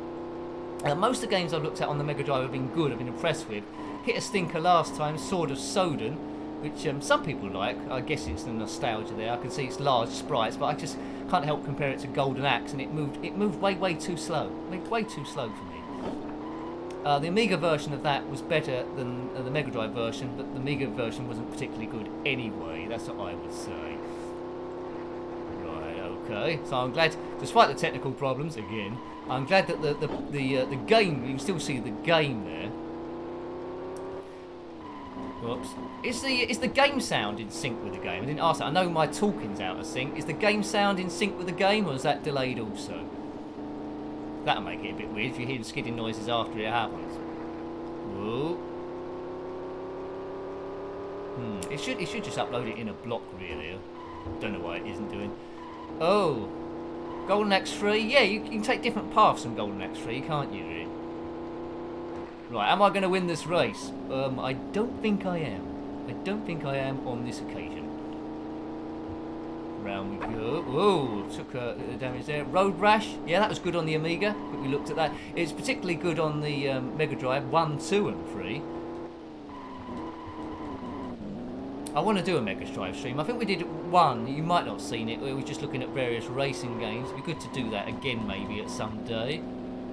Most of the games I've looked at on the Mega Drive have been good, I've been impressed with. Hit a stinker last time, Sword of Soden, which some people like. I guess it's the nostalgia there. I can see it's large sprites, but I just can't help compare it to Golden Axe, and it moved way too slow. I mean, way too slow for me. The Amiga version of that was better than the Mega Drive version, but the Amiga version wasn't particularly good anyway. That's what I would say. Right, okay. So I'm glad, despite the technical problems again, I'm glad that the game, you can still see the game there. Whoops. Is the game sound in sync with the game? I didn't ask that. I know my talking's out of sync. Is the game sound in sync with the game, or is that delayed also? That'll make it a bit weird if you hear the skidding noises after it happens. Whoa. It should just upload it in a block, really. Don't know why it isn't doing. Oh. Golden Axe 3? Yeah, you can take different paths from Golden Axe 3, can't you, really? Right, am I going to win this race? I don't think I am. I don't think I am on this occasion. Round we go. Whoa, took the damage there. Road Rash, yeah, that was good on the Amiga, but we looked at that. It's particularly good on the Mega Drive 1, 2 and 3. I want to do a Mega Drive stream. I think we did one, you might not have seen it, we were just looking at various racing games. It'd be good to do that again maybe at some day.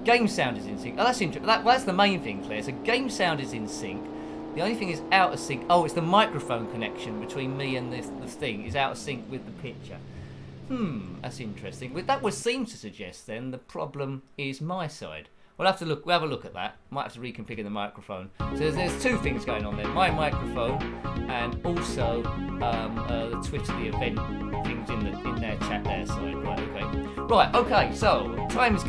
Game sound is in sync. Oh, that's interesting. That's the main thing, Claire. So game sound is in sync. The only thing is out of sync. Oh, it's the microphone connection between me and the thing is out of sync with the picture. That's interesting. That would seem to suggest then the problem is my side. We'll have a look at that. Might have to reconfigure the microphone. So there's two things going on there: my microphone and also the Twitter, the event things in their chat there side. Right, okay. So time is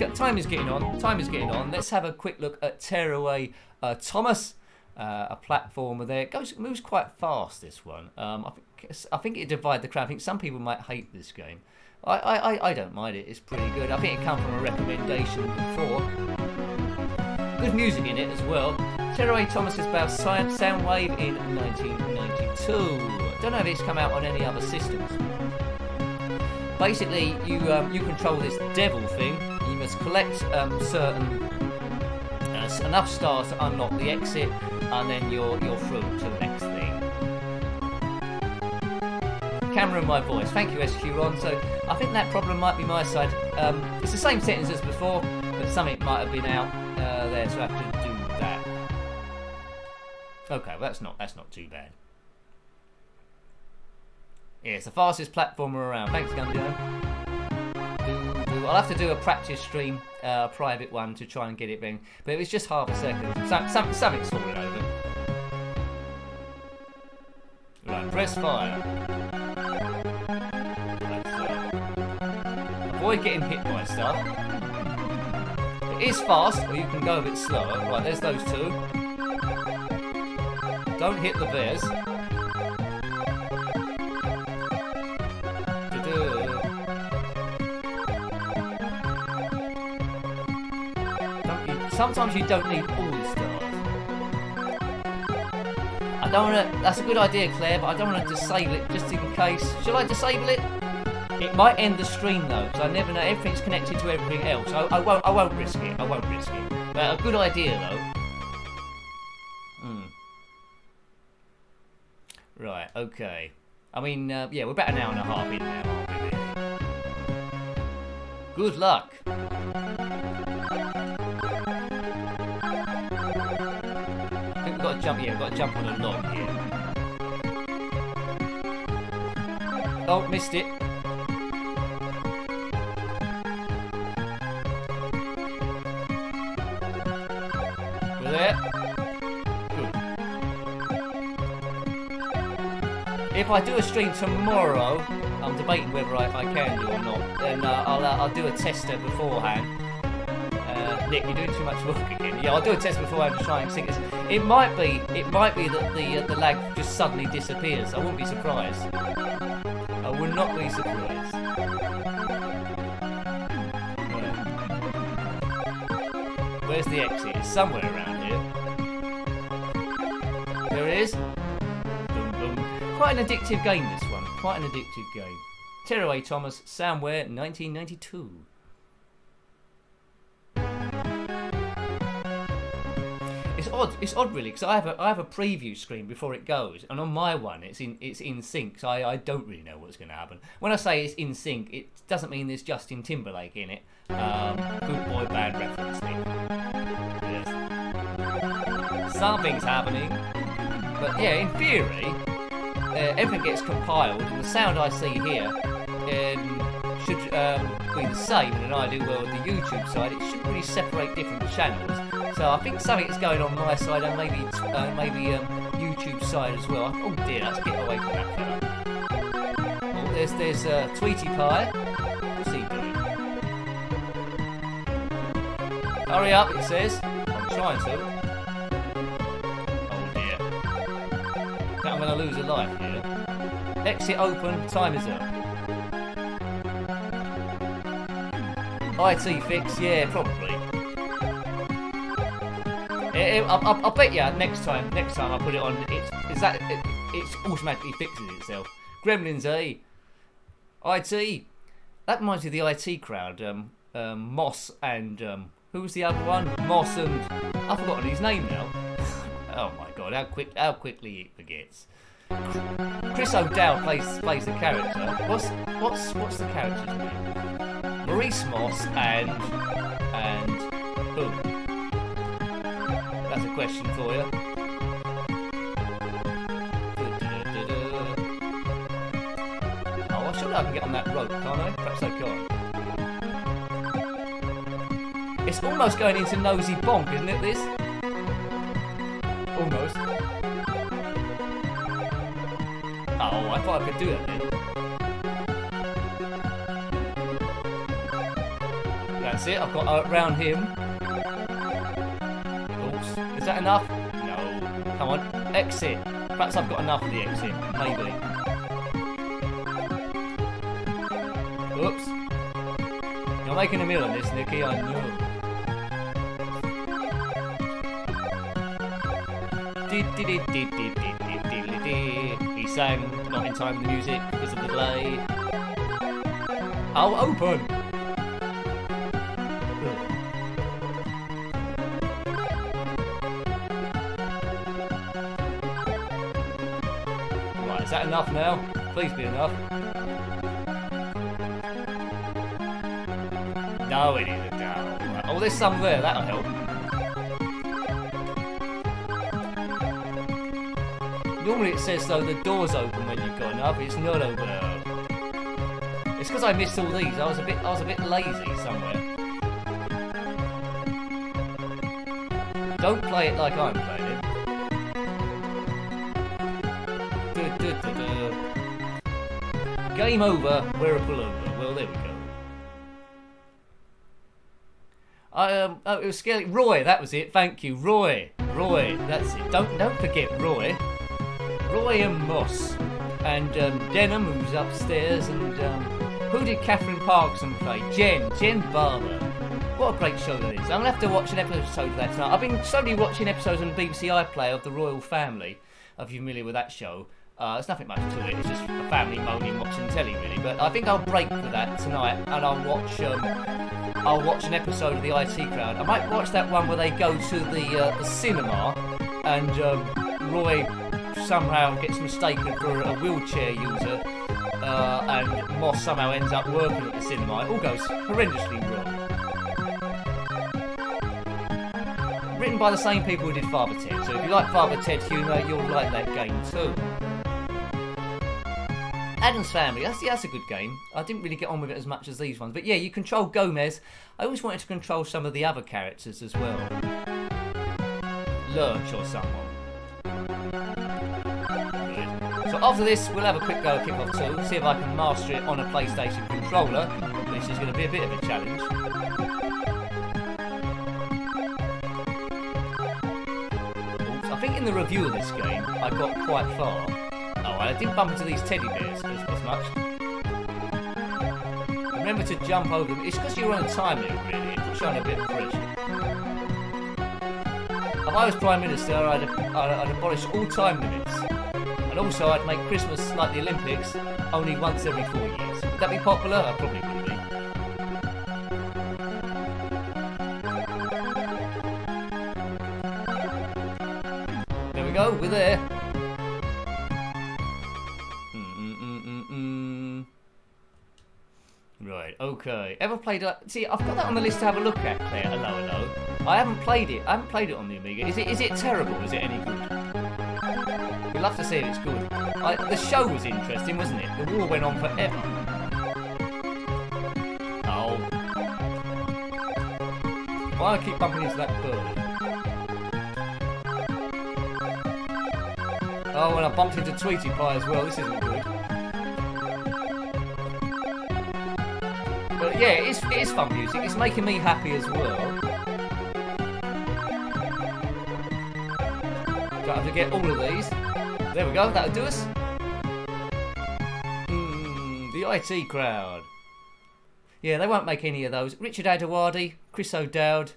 getting on. Let's have a quick look at Tearaway Thomas, a platformer there. It moves quite fast. This one. I think it divides the crowd. I think some people might hate this game. I don't mind it. It's pretty good. I think it came from a recommendation before. Good music in it as well. Tearaway Thomas is about Soundwave in 1992. I don't know if it's come out on any other systems. Basically, you control this devil thing. You must collect certain enough stars to unlock the exit, and then you're through to the next thing. Camera and my voice. Thank you, SQ-Ron. So I think that problem might be my side. It's the same settings as before, but something might have been out there, so I have to do that. Okay, well that's not too bad. Yeah, it's the fastest platformer around. Thanks, Gundam. I'll have to do a practice stream, a private one, to try and get it ring. But it was just half a second. Something's falling over. Right, press fire. Avoid getting hit by stuff. It is fast, or you can go a bit slower. Right, there's those two. Don't hit the bears. Sometimes you don't need all the stars. I don't want to. That's a good idea, Claire, but I don't want to disable it just in case. Shall I disable it? It might end the stream though, because I never know. Everything's connected to everything else. I won't risk it. I won't risk it. But a good idea though. Right. Okay. I mean, yeah, we're about an hour and a half in now, aren't we? Really? Good luck. I think we've got to jump. Yeah, we've got to jump on a log here. Oh, missed it. We're there. Good. If I do a stream tomorrow, I'm debating whether I can do or not. Then I'll do a tester beforehand. Nick, you're doing too much work again. Yeah, I'll do a test beforehand to try and sync this. It might be that the lag just suddenly disappears. I wouldn't be surprised. I would not be surprised. Where's the exit? It's somewhere around here. There it is. Boom, boom. Quite an addictive game, this one. Quite an addictive game. Tearaway Thomas, Soundware, 1992. It's odd really, because I have a preview screen before it goes, and on my one it's in sync, so I don't really know what's going to happen. When I say it's in sync, it doesn't mean there's Justin Timberlake in it. Good boy band reference thing. Yes. Something's happening, but yeah, in theory, everything gets compiled, and the sound I see here should be the same in an ideal world. The YouTube side, it shouldn't really separate different channels. So I think something's going on my side and maybe YouTube side as well. Oh dear, let's get away from that fella. Oh, there's Tweety Pie. What's he doing? Hurry up, it says. I'm trying to. Oh dear. I think I'm going to lose a life here. Exit open. Time is up. IT fix, yeah, probably. I'll bet you next time I put it on, it automatically fixes itself. Gremlins, eh? IT. That reminds me of the IT crowd. Moss and who was the other one? Moss and I've forgotten his name now. Oh my god, how quickly it forgets. Chris O'Dowd plays the character. What's the character's name? Maurice Moss and who? That's a question for you. Oh, well, surely I can get on that rope, can't I? Perhaps I can't. It's almost going into Nosy Bonk, isn't it, this? Almost. Oh, I thought I could do that then. That's it, I've got around him. Is that enough? No. Come on. Exit. Perhaps I've got enough of the exit. Maybe. Oops. You're making a meal of this, Nicky, I know. He sang not in time with the music because of the delay. I'll open. Is that enough now? Please be enough. No, it isn't. No. Oh, there's some there. That'll help. Normally it says though the door's open when you've got enough. It's not open. It's because I missed all these. I was a bit lazy somewhere. Don't play it like I'm playing it. Game over, we're a pullover. Well, there we go. It was scary. Roy, that was it. Thank you, Roy. Roy, that's it. Don't forget Roy. Roy and Moss and Denham, who's upstairs, and who did Catherine Parkinson play? Jen Barber. What a great show that is. I'm going to have to watch an episode of that tonight. I've been slowly watching episodes on BBC iPlayer of The Royal Family. If you're familiar with that show. There's nothing much to it. It's just a family moaning, watching telly, really. But I think I'll break with that tonight, and I'll watch an episode of the IT Crowd. I might watch that one where they go to the cinema, and Roy somehow gets mistaken for a wheelchair user, and Moss somehow ends up working at the cinema. It all goes horrendously wrong. Written by the same people who did Father Ted, so if you like Father Ted humour, you'll like that game too. Addams Family, that's a good game. I didn't really get on with it as much as these ones. But yeah, you control Gomez. I always wanted to control some of the other characters as well. Lurch or someone. Good. So after this, we'll have a quick go at Kickoff 2, see if I can master it on a PlayStation controller, which is going to be a bit of a challenge. Oops, I think in the review of this game, I got quite far. Oh, I didn't bump into these teddy bears as much. Remember to jump over them. It's because you're on a time limit, really. It puts you on a bit of pressure. If I was Prime Minister, I'd abolish all time limits. And also, I'd make Christmas like the Olympics, only once every 4 years. Would that be popular? I probably would be. There we go, we're there. Right, okay. Ever played a... See, I've got that on the list to have a look at there. Hello. I haven't played it. I haven't played it on the Amiga. Is it terrible? Is it any good? We'd love to see if it's good. The show was interesting, wasn't it? The war went on forever. Oh. Why do I keep bumping into that bird? Oh, and I bumped into Tweety Pie as well. This isn't good. But yeah, it is fun music. It's making me happy as well. Don't have to get all of these. There we go, that'll do us. The IT Crowd. Yeah, they won't make any of those. Richard Adewardy, Chris O'Dowd,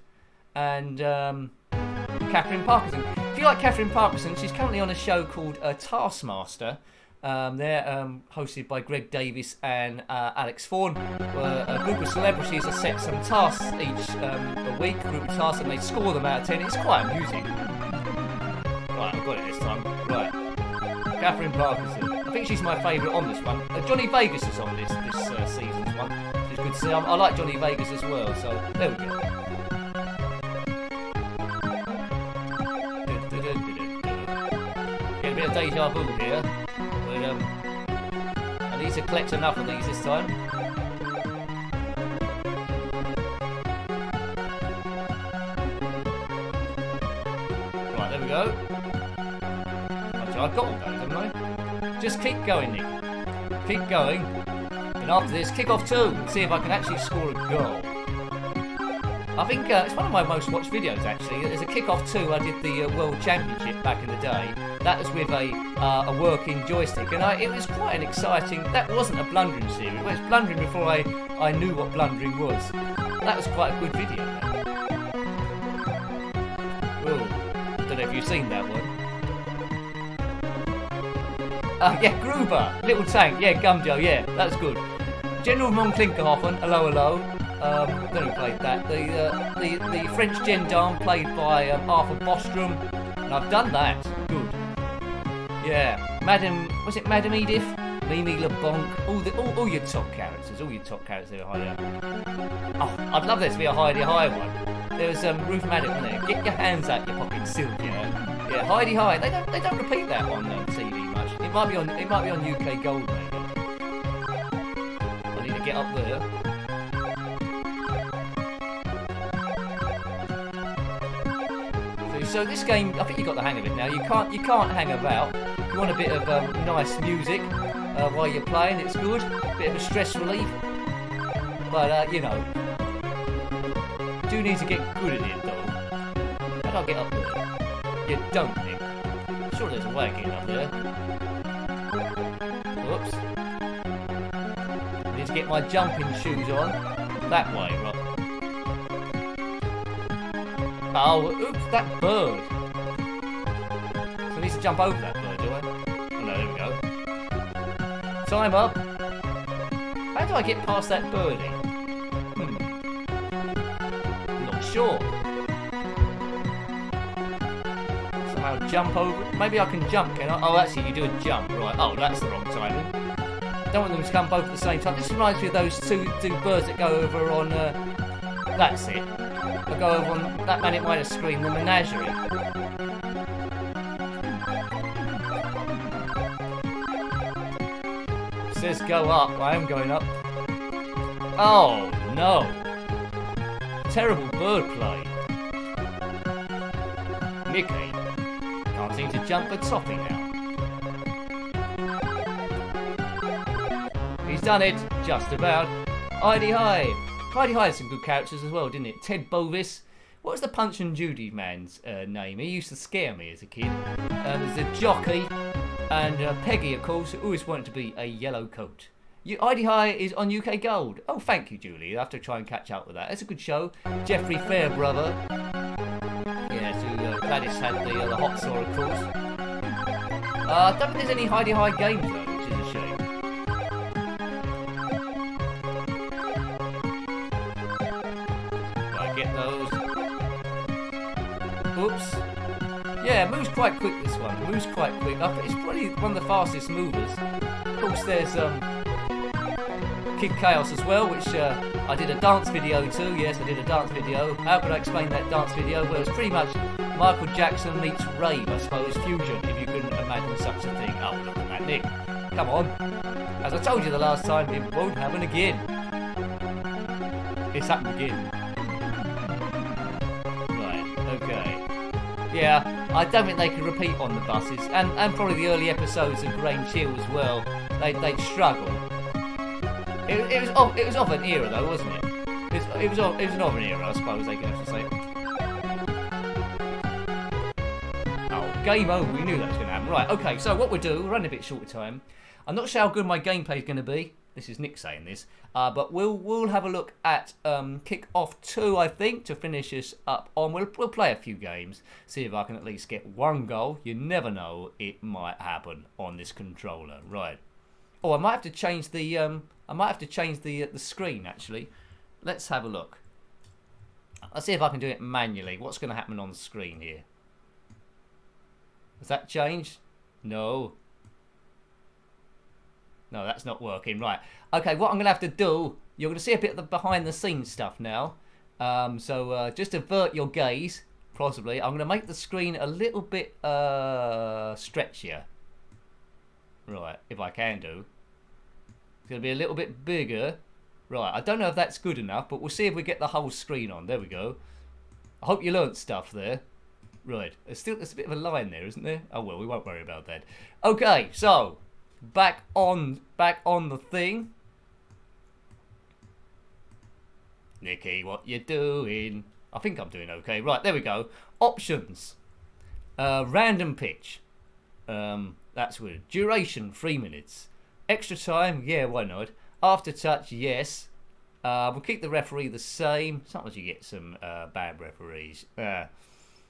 and Catherine Parkinson. If you like Catherine Parkinson, she's currently on a show called Taskmaster. They're hosted by Greg Davis and Alex Vaughan. A group of celebrities are set some tasks each a week, a group of tasks, and they score them out of 10. It's quite amusing. Right, I've got it this time. Right. Catherine Parkinson. I think she's my favourite on this one. Johnny Vegas is on this season's one. It's good to see. I like Johnny Vegas as well, so there we go. Get a bit of deja vu here. I need to collect enough of these this time. Right, there we go. Actually, I've got all those, haven't I? Just keep going, Nick. Keep going. And after this, Kickoff 2 and see if I can actually score a goal. I think it's one of my most watched videos, actually. There's a Kickoff 2, I did the World Championship back in the day. That was with a working joystick, and it was quite an exciting... That wasn't a blundering series. It was blundering before I knew what blundering was. That was quite a good video. Whoa. Don't know if you've seen that one. Yeah, Gruber. Little Tank. Yeah, Gumjo. Yeah, that's good. General von Klinkerhoffen. Hello. Don't know who played that. The French gendarme played by Arthur Bostrom. And I've done that. Good. Yeah. Was it Madame Edith? Mimi LeBlanc. All your top characters. All your top characters there are hiding. Oh, I'd love there to be a Heidi High one. There was Ruth Maddox on there. Get your hands out your pocket, Sylvia. Yeah, Heidi High. They don't repeat that on TV much. It might be on UK Gold maybe. I need to get up there. So this game, I think you got the hang of it now. You can't hang about. You want a bit of nice music while you're playing. It's good. Bit of a stress relief. But you know, do need to get good at it though. How do I get up there? You don't think? I'm sure there's a way of getting up there. Whoops. I need to get my jumping shoes on. That way, right? Oh, oops, that bird. So I need to jump over that bird, do I? Oh no, there we go. Time up. How do I get past that birdie? Not sure. Somehow jump over it. Maybe I can jump, can I? Oh, actually, you do a jump, right? Oh, that's the wrong timing. Don't want them to come both at the same time. This reminds me of those two birds that go over on. That's it. I go over on that man. It might have screamed the menagerie. It says go up. I am going up. Oh no! Terrible bird play. Nicky can't seem to jump the topping now. He's done it, just about. Heidi High. Heidi High had some good characters as well, didn't it? Ted Bovis. What was the Punch and Judy man's name? He used to scare me as a kid. There's a jockey. And Peggy, of course, who always wanted to be a yellow coat. Heidi High is on UK Gold. Oh, thank you, Julie. I'll have to try and catch up with that. It's a good show. Jeffrey Fairbrother. Yeah, so Gladys had the hot saw, of course. I don't think there's any Heidi High games, though, which is a shame. Right, get those. Oops. Yeah, moves quite quick, this one. Moves quite quick. It's probably one of the fastest movers. Of course, there's Kid Chaos as well, which I did a dance video too. Yes, I did a dance video. How could I explain that dance video? Well, it's pretty much Michael Jackson meets rave, I suppose, fusion, if you couldn't imagine such a thing. Oh, look at that, Nick. Come on. As I told you the last time, it won't happen again. It's happened again. Right, okay. Yeah, I don't think they could repeat on the buses, and probably the early episodes of Grange Hill as well. They'd struggle. It was of an era though, wasn't it? It was of an era, I suppose they can actually say. Oh, game over. We knew that was going to happen. Right, okay. So what we'll do, we're running a bit short of time. I'm not sure how good my gameplay is going to be. This is Nick saying this, but we'll have a look at Kickoff 2, I think, to finish this up on. We'll play a few games, see if I can at least get one goal. You never know, it might happen on this controller. Right. Oh, I might have to change the the screen actually. Let's have a look. I'll see if I can do it manually. What's going to happen on the screen here? Has that changed? No. No, that's not working. Right. Okay, what I'm going to have to do, you're going to see a bit of the behind the scenes stuff now. So just avert your gaze, possibly. I'm going to make the screen a little bit stretchier. Right, if I can do. It's going to be a little bit bigger. Right, I don't know if that's good enough, but we'll see if we get the whole screen on. There we go. I hope you learnt stuff there. Right, there's a bit of a line there, isn't there? Oh well, we won't worry about that. Okay, so back on the thing. Nicky, what you doing? I think I'm doing okay. Right, there we go. Options. Random pitch. That's weird. Duration, 3 minutes. Extra time, yeah, why not? After touch, yes. We'll keep the referee the same. Sometimes you get some bad referees.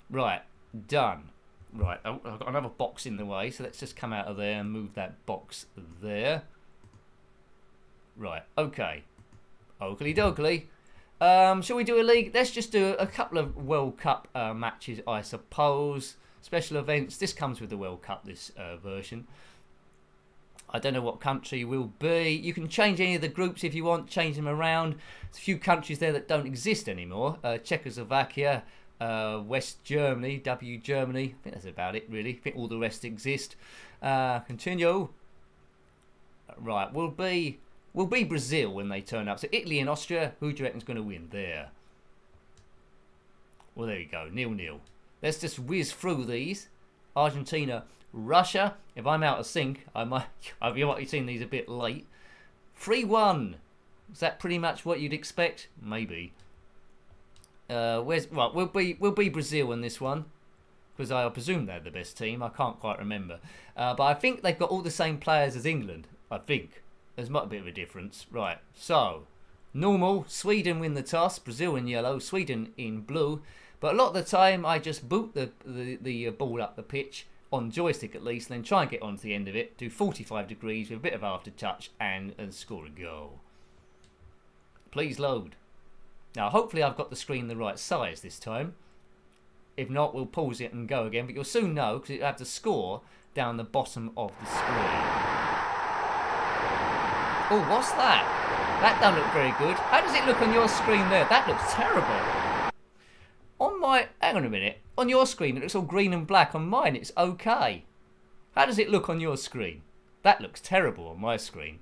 Right, done. Right, I've got another box in the way, so let's just come out of there and move that box there. Right, okay. Oakley dokley. Shall we do a league? Let's just do a couple of World Cup matches, I suppose. Special events. This comes with the World Cup, this version. I don't know what country will be. You can change any of the groups if you want, change them around. There's a few countries there that don't exist anymore. Czechoslovakia, West Germany, Germany. I think that's about it, really. I think all the rest exist. Continue. Right, we'll be Brazil when they turn up. So Italy and Austria, who do you reckon's going to win there? Well, there you go, 0-0. Let's just whiz through these. Argentina, Russia. If I'm out of sync, you might have seen these a bit late. 3-1. Is that pretty much what you'd expect? Maybe. We'll be Brazil in this one, because I presume they're the best team. I can't quite remember, but I think they've got all the same players as England. I think there's might be a bit of a difference. Right. So normal. Sweden win the toss. Brazil in yellow. Sweden in blue. But a lot of the time, I just boot the ball up the pitch, on joystick at least, and then try and get onto the end of it, do 45 degrees with a bit of aftertouch, and score a goal. Please load. Now, hopefully I've got the screen the right size this time. If not, we'll pause it and go again. But you'll soon know, because it'll have the score down the bottom of the screen. Oh, what's that? That don't look very good. How does it look on your screen there? That looks terrible. On my... Hang on a minute. On your screen, it looks all green and black. On mine, it's okay. How does it look on your screen? That looks terrible on my screen.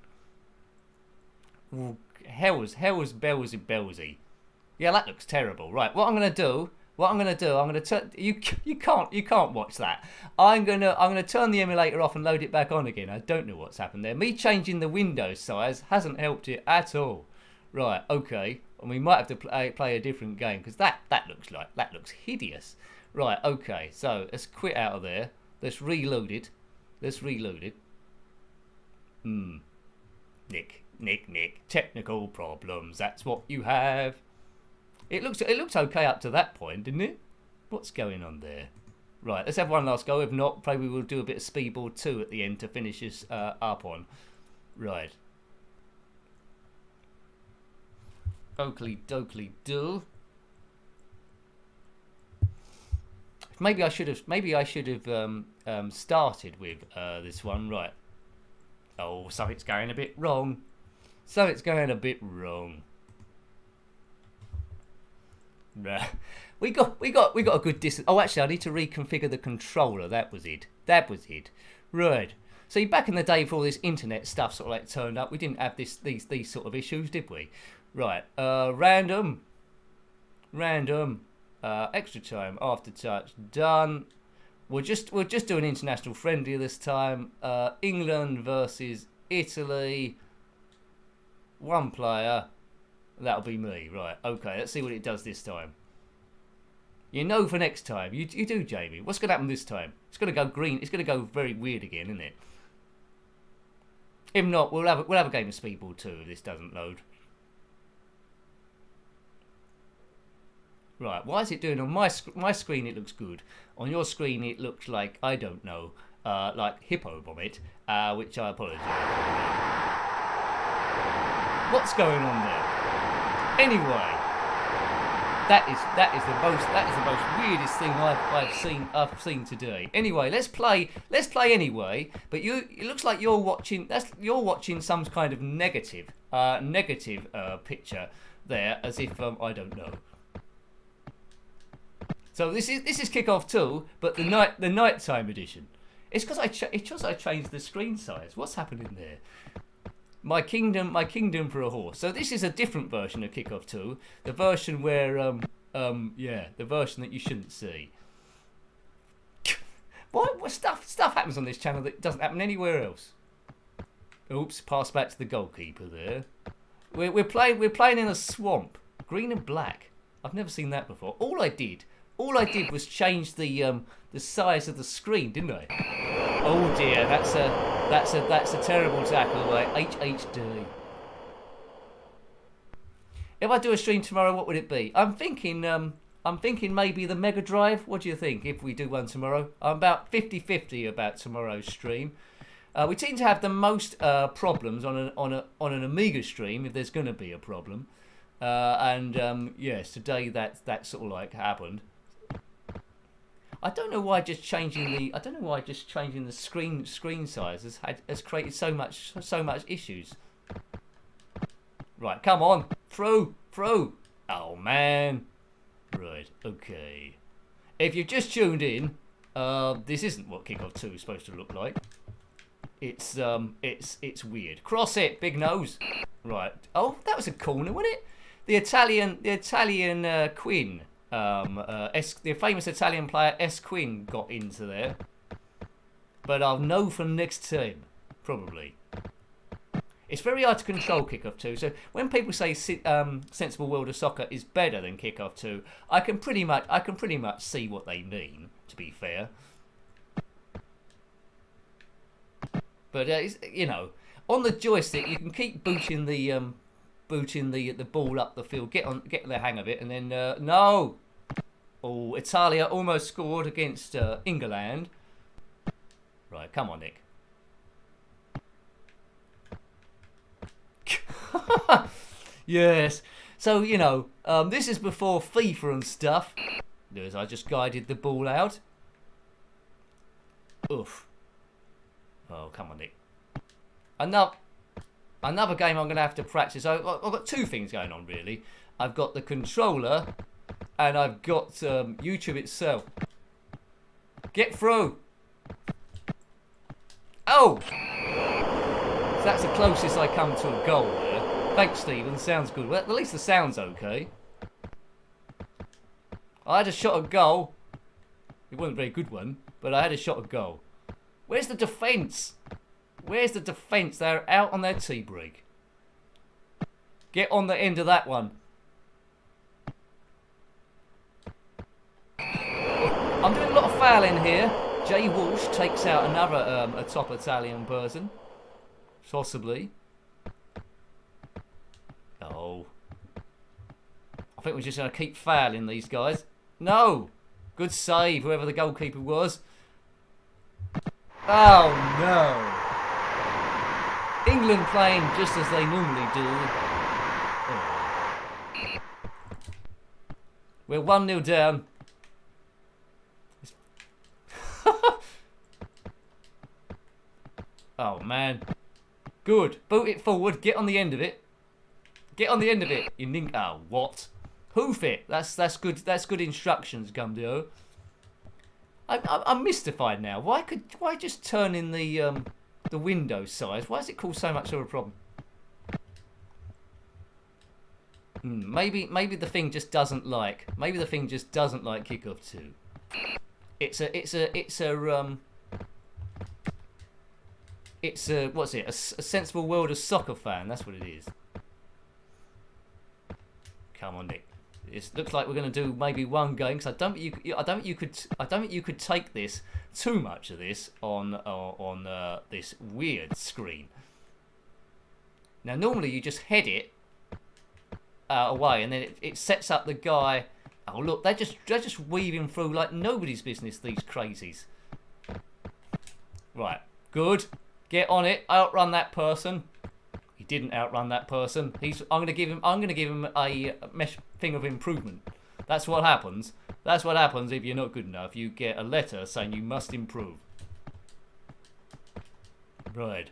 Ooh, hell's bellsy. Yeah, that looks terrible. Right, what I'm going to do... I'm going to turn... You can't watch that. I'm going to turn the emulator off and load it back on again. I don't know what's happened there. Me changing the window size hasn't helped it at all. Right, okay. And we might have to play a different game, because that looks hideous. Right, okay. So, let's quit out of there. Let's reload it. Nick. Technical problems. That's what you have. It looked okay up to that point, didn't it? What's going on there? Right, let's have one last go. If not, probably we'll do a bit of Speedball 2 at the end to finish this up on. Right. Oakley dokley do. Maybe I should have started with this one. Right. Oh, so it's going a bit wrong. Nah. We got a good distance. Oh, actually, I need to reconfigure the controller. That was it. Right. See, back in the day, before this internet stuff sort of like turned up, we didn't have these sort of issues, did we? Right. Random. Extra time. Aftertouch. Done. We'll just do an international friendly this time. England versus Italy. One player. That'll be me. Right. Okay. Let's see what it does this time. You know for next time. You do, Jamie. What's going to happen this time? It's going to go green. It's going to go very weird again, isn't it? If not, we'll have a game of Speedball 2 if this doesn't load. Right, why is it doing on my screen? It looks good. On your screen, it looks like, I don't know, like hippo vomit, which I apologise for. What's going on there? Anyway, that is the most weirdest thing I've seen today. Anyway, let's play anyway. But it looks like you're watching some kind of negative picture there, as if I don't know. So this is Kickoff 2, but the nighttime edition. It's because I changed the screen size. What's happening there? My kingdom for a horse. So this is a different version of Kickoff 2, the version where the version that you shouldn't see. What stuff happens on this channel that doesn't happen anywhere else? Oops, pass back to the goalkeeper there. We're playing in a swamp, green and black. I've never seen that before. All I did was change the size of the screen, didn't I? Oh dear, that's a terrible tackle by HHD. If I do a stream tomorrow, what would it be? I'm thinking maybe the Mega Drive. What do you think if we do one tomorrow? I'm about 50-50 about tomorrow's stream. We tend to have the most problems on an Amiga stream if there's going to be a problem. Yes, today that sort of like happened. I don't know why just changing the screen size has created so much issues. Right, come on, through. Oh man. Right, okay. If you've just tuned in, this isn't what Kickoff 2 is supposed to look like. It's weird. Cross it, big nose. Right. Oh, that was a corner, wasn't it? The Italian Quinn, the famous Italian player S. Quinn got into there. But I'll know for next time, probably. It's very hard to control Kickoff 2. So when people say Sensible World of Soccer is better than Kickoff 2, I can pretty much see what they mean. To be fair, but you know, on the joystick you can keep booting the ball up the field, get the hang of it, and then no. Oh, Italia almost scored against England. Right, come on, Nick. Yes. So, you know, this is before FIFA and stuff. As I just guided the ball out. Oof. Oh, come on, Nick. Another game I'm going to have to practice. I've got two things going on, really. I've got the controller and I've got YouTube itself. Get through. Oh! So that's the closest I come to a goal there. Thanks, Stephen. Sounds good. Well, at least the sound's okay. I had a shot at goal. It wasn't a very good one, but I had a shot at goal. Where's the defence? Where's the defence? They're out on their tea break. Get on the end of that one. I'm doing a lot of fouling here. Jay Walsh takes out another a top Italian person. Possibly. Oh. I think we're just going to keep fouling these guys. No! Good save, whoever the goalkeeper was. Oh, no. England playing just as they normally do. Oh. We're 1-0 down. Oh, man. Good. Boot it forward. Get on the end of it. Get on the end of it. You nink. Oh, what? Hoof it. That's good. That's good instructions, Gumdio. I'm mystified now. Why just turn in the window size? Why is it called so much of a problem? Maybe the thing just doesn't like. Maybe the thing just doesn't like Kickoff 2. It's a what's it? A sensible world of soccer fan. That's what it is. Come on, Nick. It looks like we're going to do maybe one game because I don't think you could take this too much of this on this weird screen. Now normally you just head it away and then it sets up the guy. Oh look, they're just weaving through like nobody's business. These crazies. Right, good. Get on it. Outrun that person. He didn't outrun that person. I'm gonna give him a mesh thing of improvement. That's what happens. That's what happens if you're not good enough. You get a letter saying you must improve. Right.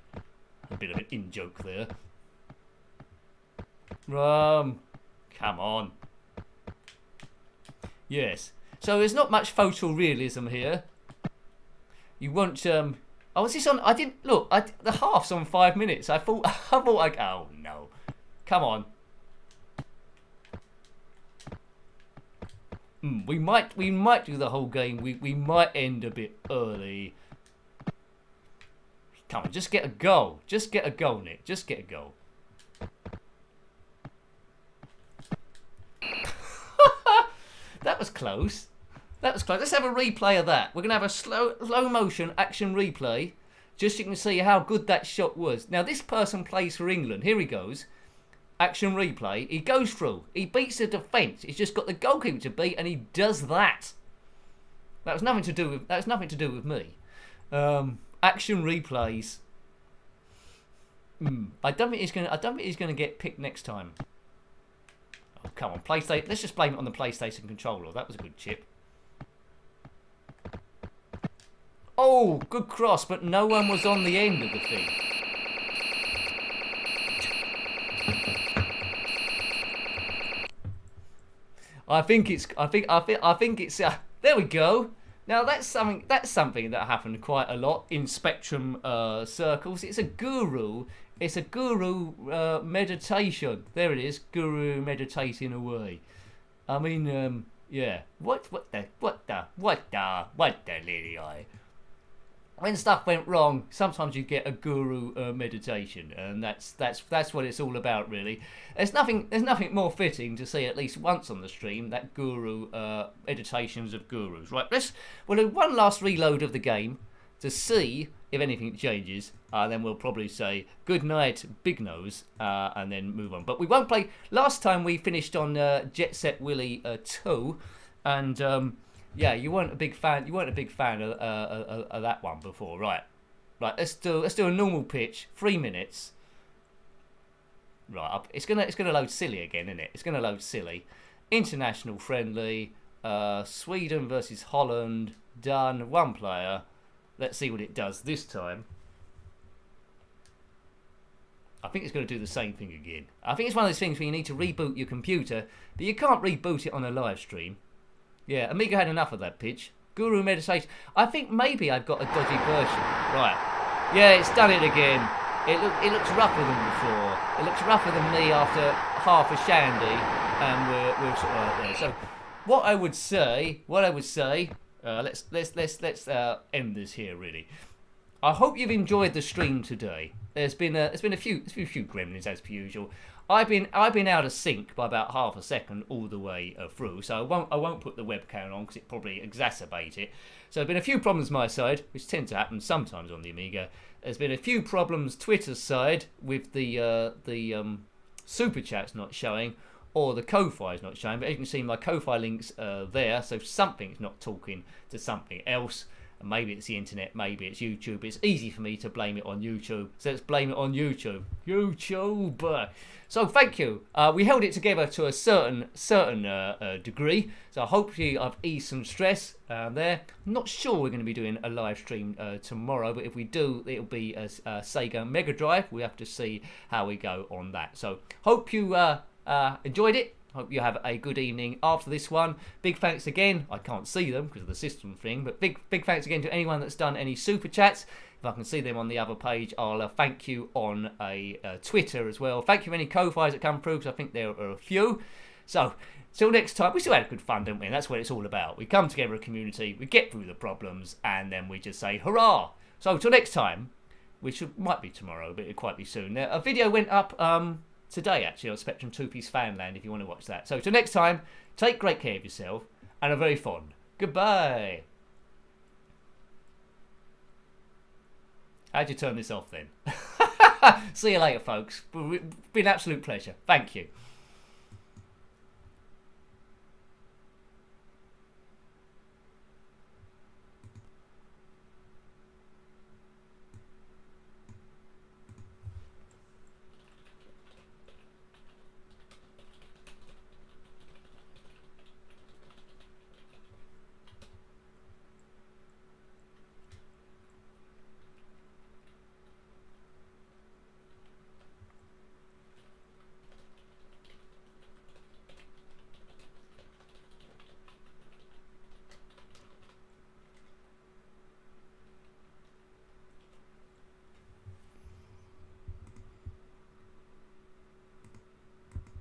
A bit of an in-joke there. Come on. Yes. So there's not much photorealism here. You want Oh, is this on? I didn't look. The half's on 5 minutes. I thought. Oh no! Come on. We might do the whole game. We might end a bit early. Come on, just get a goal. Just get a goal, Nick. Just get a goal. That was close. That was close. Let's have a replay of that. We're going to have a slow motion action replay just so you can see how good that shot was. Now, this person plays for England. Here he goes. Action replay. He goes through. He beats the defence. He's just got the goalkeeper to beat and he does that. That was nothing to do with me. Action replays. I don't think he's going to get picked next time. Oh, come on, PlayStation. Let's just blame it on the PlayStation controller. That was a good chip. Oh, good cross, but no one was on the end of the thing. I think it's. There we go. Now that's something that happened quite a lot in Spectrum circles. It's a guru. It's a guru meditation. There it is. Guru meditating away. I mean, yeah. What the lady eye. When stuff went wrong, sometimes you get a guru meditation, and that's what it's all about, really. There's nothing more fitting to see at least once on the stream that guru meditations of gurus. Right, we'll do one last reload of the game to see if anything changes. Then we'll probably say good night, Big Nose, and then move on. But we won't play. Last time we finished on Jet Set Willy 2. And yeah, you weren't a big fan. You weren't a big fan of that one before, right? Right. Let's do a normal pitch. 3 minutes. Right. It's gonna load silly again, isn't it? It's gonna load silly. International friendly. Sweden versus Holland. Done. 1 player. Let's see what it does this time. I think it's going to do the same thing again. I think it's one of those things where you need to reboot your computer, but you can't reboot it on a live stream. Yeah, Amiga had enough of that pitch. Guru Meditation. I think maybe I've got a dodgy version. Right. Yeah, it's done it again. It looks rougher than before. It looks rougher than me after half a shandy, and we're sort of right there. So, what I would say, let's end this here really. I hope you've enjoyed the stream today. There's been a few gremlins as per usual. I've been out of sync by about half a second all the way through, so I won't put the webcam on because it probably exacerbate it. So there's been a few problems my side, which tend to happen sometimes on the Amiga. There's been a few problems Twitter's side with the super chats not showing or the Ko-Fi is not showing. But as you can see, my Ko-Fi links are there, so something's not talking to something else. Maybe it's the internet, maybe it's YouTube. It's easy for me to blame it on YouTube, so let's blame it on YouTube. YouTube. So thank you. We held it together to a certain degree, so hopefully I've eased some stress there. I'm not sure we're going to be doing a live stream tomorrow, but if we do, it'll be a Sega Mega Drive. We have to see how we go on that. So hope you enjoyed it. Hope you have a good evening after this one. Big thanks again. I can't see them because of the system thing, but big thanks again to anyone that's done any super chats. If I can see them on the other page, I'll thank you on a Twitter as well. Thank you for any Ko-Fis that come through, because I think there are a few. So, till next time, we still had good fun, didn't we? And that's what it's all about. We come together a community, we get through the problems, and then we just say hurrah. So, till next time, which might be tomorrow, but it'll quite be soon. A video went up today, actually, on Spectrum 2-Piece Fanland, if you want to watch that. So, till next time, take great care of yourself, and are very fond. Goodbye. How'd you turn this off then? See you later, folks. It's been an absolute pleasure. Thank you.